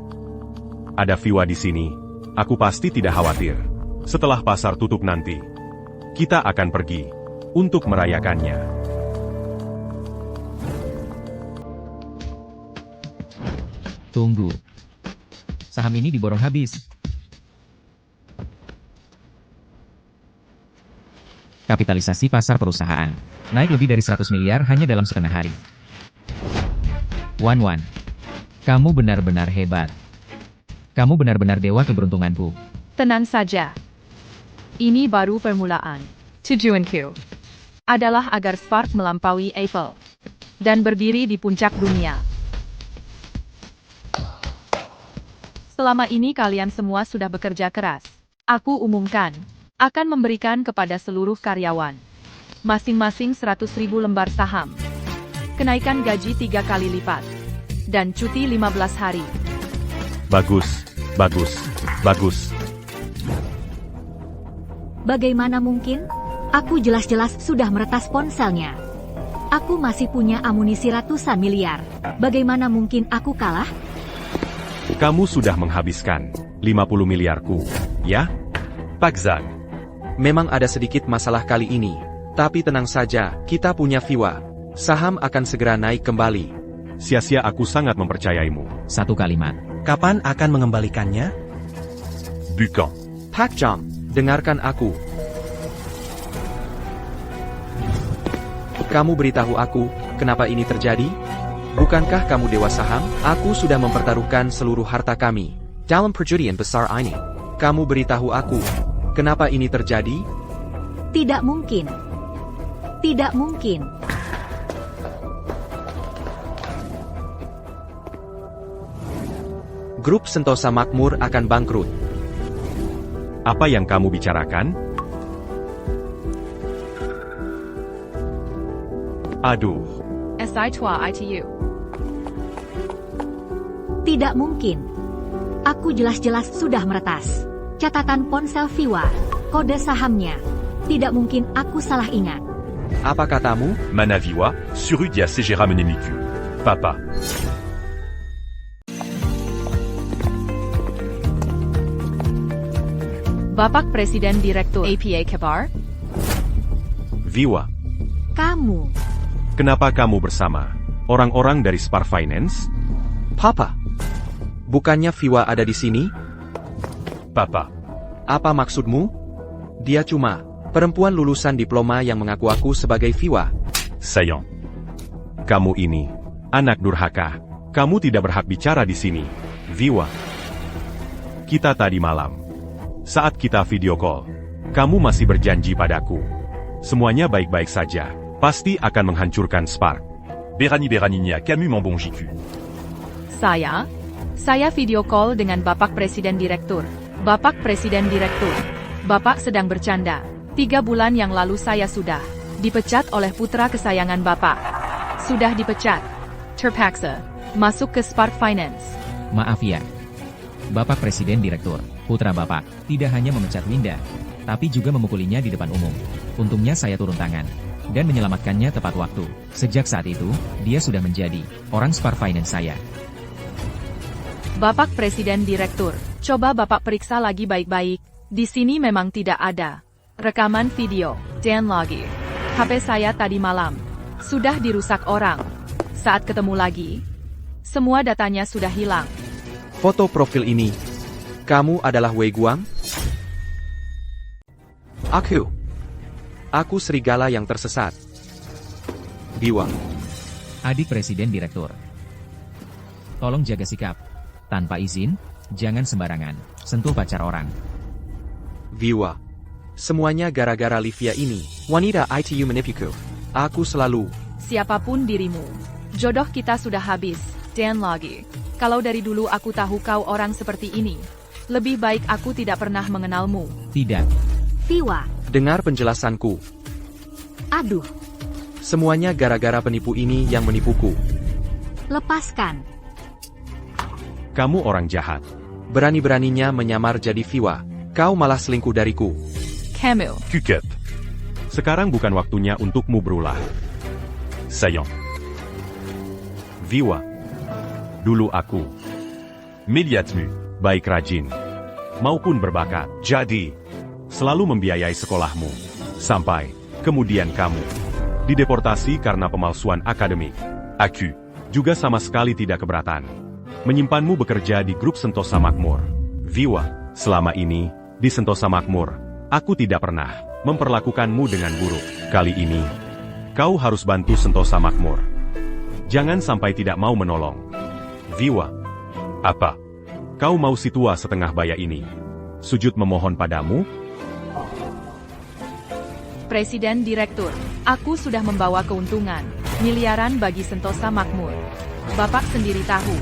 Ada Viwa di sini. Aku pasti tidak khawatir. Setelah pasar tutup nanti, kita akan pergi untuk merayakannya. Tunggu. Saham ini diborong habis. Kapitalisasi pasar perusahaan naik lebih dari 100 miliar hanya dalam setengah hari. Wan, kamu benar-benar hebat. Kamu benar-benar dewa keberuntunganku. Tenang saja. Ini baru permulaan. Tujuanku adalah agar Spark melampaui Eiffel dan berdiri di puncak dunia. Selama ini kalian semua sudah bekerja keras. Aku umumkan, akan memberikan kepada seluruh karyawan masing-masing 100.000 lembar saham, kenaikan gaji 3 kali lipat, dan cuti 15 hari. Bagus, bagus, bagus. Bagaimana mungkin? Aku jelas-jelas sudah meretas ponselnya. Aku masih punya amunisi ratusan miliar. Bagaimana mungkin aku kalah? Kamu sudah menghabiskan 50 miliarku, ya? Pak Zhang. Memang ada sedikit masalah kali ini. Tapi tenang saja, kita punya Viwa. Saham akan segera naik kembali. Sia-sia aku sangat mempercayaimu. Satu kalimat. Kapan akan mengembalikannya? Bukan. Pak Zhang, dengarkan aku. Kamu beritahu aku, kenapa ini terjadi? Bukankah kamu dewa saham? Aku sudah mempertaruhkan seluruh harta kami dalam perjudian besar ini. Kamu beritahu aku, kenapa ini terjadi? Tidak mungkin. Tidak mungkin. Grup Sentosa Makmur akan bangkrut. Apa yang kamu bicarakan? Aduh. SI2ITU. Tidak mungkin. Aku jelas-jelas sudah meretas. Catatan ponsel Viwa, kode sahamnya. Tidak mungkin aku salah ingat. Apa katamu? Manaviwa, Surudia Segera Menemiku. Papa. Bapak Presiden Direktur APA Kabar? Viwa. Kamu. Kenapa kamu bersama orang-orang dari Spar Finance? Papa. Bukannya Viwa ada di sini? Papa. Apa maksudmu? Dia cuma perempuan lulusan diploma yang mengaku aku sebagai Viwa. Sayang. Kamu ini anak durhaka. Kamu tidak berhak bicara di sini. Viwa. Kita tadi malam, saat kita video call, kamu masih berjanji padaku. Semuanya baik-baik saja. Pasti akan menghancurkan Spark. Berani-beraninya kamu membonjiku. Saya video call dengan Bapak Presiden Direktur. Bapak Presiden Direktur, Bapak sedang bercanda. 3 bulan yang lalu saya sudah dipecat oleh putra kesayangan Bapak. Sudah dipecat. Terpaksa masuk ke Spark Finance. Maaf ya. Bapak Presiden Direktur, putra Bapak, tidak hanya memecat Winda, tapi juga memukulinya di depan umum. Untungnya saya turun tangan dan menyelamatkannya tepat waktu. Sejak saat itu, dia sudah menjadi orang Spark Finance saya. Bapak Presiden Direktur, coba Bapak periksa lagi baik-baik. Di sini memang tidak ada rekaman video, dan lagi. HP saya tadi malam sudah dirusak orang. Saat ketemu lagi, semua datanya sudah hilang. Foto profil ini, kamu adalah Wei Guang? Aku serigala yang tersesat. Viwa. Adik Presiden Direktur. Tolong jaga sikap. Tanpa izin, jangan sembarangan sentuh pacar orang. Viwa. Semuanya gara-gara Livia ini, wanita ITU menipuku. Aku selalu. Siapapun dirimu, jodoh kita sudah habis, dan lagi. Kalau dari dulu aku tahu kau orang seperti ini, lebih baik aku tidak pernah mengenalmu. Tidak. Viwa. Dengar penjelasanku. Aduh. Semuanya gara-gara penipu ini yang menipuku. Lepaskan. Kamu orang jahat. Berani-beraninya menyamar jadi Viwa. Kau malah selingkuh dariku. Kamu. Kuket. Sekarang bukan waktunya untukmu berulah. Sayang. Viwa. Dulu aku. Miliatmu, baik rajin, maupun berbakat. Jadi, selalu membiayai sekolahmu. Sampai, kemudian kamu dideportasi karena pemalsuan akademik. Aku juga sama sekali tidak keberatan menyimpanmu bekerja di grup Sentosa Makmur. Viwa, selama ini, di Sentosa Makmur, aku tidak pernah memperlakukanmu dengan buruk. Kali ini, kau harus bantu Sentosa Makmur. Jangan sampai tidak mau menolong. Viwa. Apa? Kau mau si tua setengah baya ini sujud memohon padamu? Presiden Direktur, aku sudah membawa keuntungan miliaran bagi Sentosa Makmur. Bapak sendiri tahu,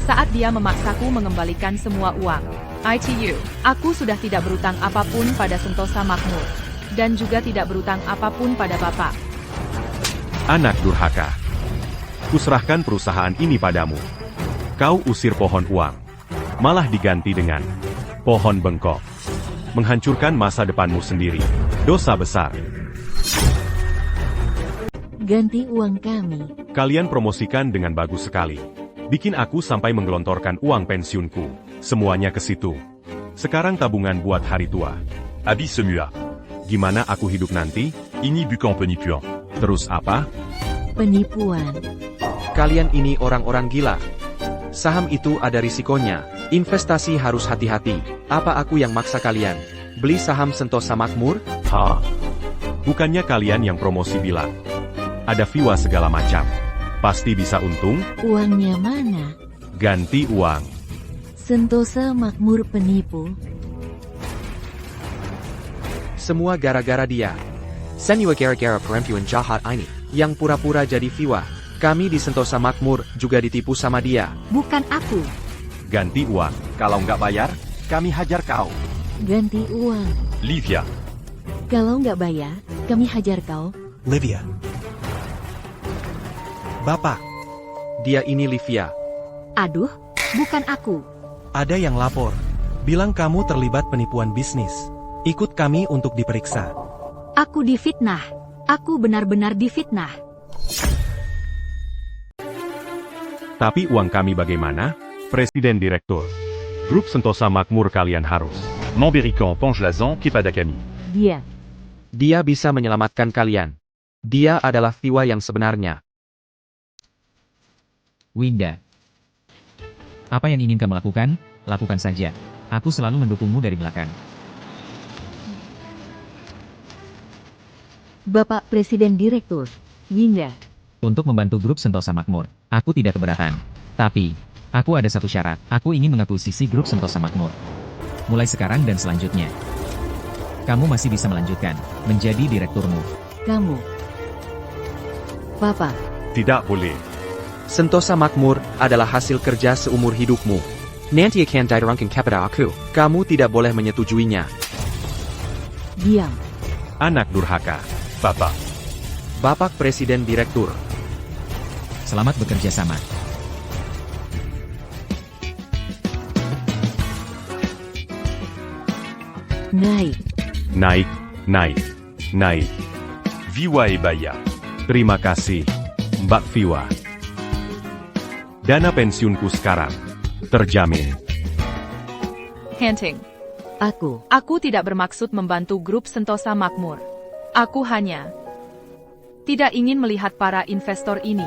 saat dia memaksaku mengembalikan semua uang. ITU, aku sudah tidak berutang apapun pada Sentosa Makmur, dan juga tidak berutang apapun pada Bapak. Anak durhaka. Kuserahkan perusahaan ini padamu. Kau usir pohon uang, malah diganti dengan pohon bengkok. Menghancurkan masa depanmu sendiri. Dosa besar. Ganti uang kami. Kalian promosikan dengan bagus sekali. Bikin aku sampai menggelontorkan uang pensiunku. Semuanya ke situ. Sekarang tabungan buat hari tua. Habis semua. Gimana aku hidup nanti? Ini bukan penipuan. Terus apa? Penipuan. Kalian ini orang-orang gila. Saham itu ada risikonya. Investasi harus hati-hati. Apa aku yang maksa kalian? Beli saham Sentosa Makmur? Hah? Bukannya kalian yang promosi bilang ada viewa segala macam. Pasti bisa untung? Uangnya mana? Ganti uang. Sentosa Makmur penipu. Semua gara-gara dia. Semua gara-gara perempuan jahat ini. Yang pura-pura jadi viewa. Kami di Sentosa Makmur juga ditipu sama dia. Bukan aku. Ganti uang. Kalau nggak bayar, kami hajar kau. Ganti uang. Livia. Kalau nggak bayar, kami hajar kau. Livia. Bapak, Dia ini Livia. Aduh, bukan aku. ada yang lapor. Bilang kamu terlibat penipuan bisnis. Ikut kami untuk diperiksa. Aku difitnah. Aku benar-benar difitnah. Tapi uang kami bagaimana? Presiden Direktur. Grup Sentosa Makmur kalian harus. Memberikan Pangelazan kepada kami. Dia bisa menyelamatkan kalian. Dia adalah viewa yang sebenarnya. Winda. Apa yang ingin kamu lakukan, lakukan saja. Aku selalu mendukungmu dari belakang. Bapak Presiden Direktur, Winda. Untuk membantu grup Sentosa Makmur, aku tidak keberatan. Tapi, aku ada satu syarat. Aku ingin mengakuisisi grup Sentosa Makmur. Mulai sekarang dan selanjutnya. Kamu masih bisa melanjutkan menjadi direkturmu. Kamu. Papa. Tidak boleh. Sentosa Makmur adalah hasil kerja seumur hidupmu. Nanti akan diterangkan kepada aku. Kamu tidak boleh menyetujuinya. Diam. Anak durhaka. Bapak. Bapak Presiden Direktur. Selamat bekerja sama. Naik. Naik, naik, naik. Viwa Ebaya. Terima kasih, Mbak Viwa. Dana pensiunku sekarang terjamin. Hinting. Aku tidak bermaksud membantu grup Sentosa Makmur. Aku hanya tidak ingin melihat para investor ini.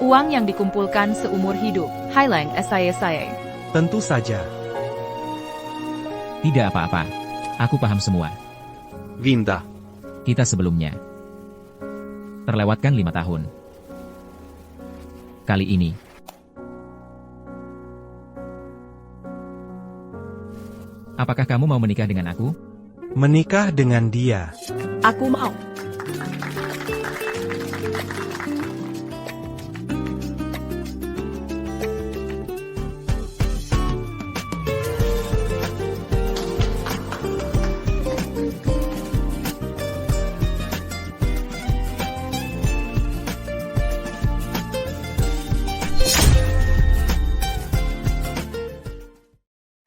Uang yang dikumpulkan seumur hidup. Highlang saya. Tentu saja. Tidak apa-apa. Aku paham semua. Winda. Kita sebelumnya terlewatkan 5 tahun. Kali ini, apakah kamu mau menikah dengan aku? Menikah dengan dia. Aku mau.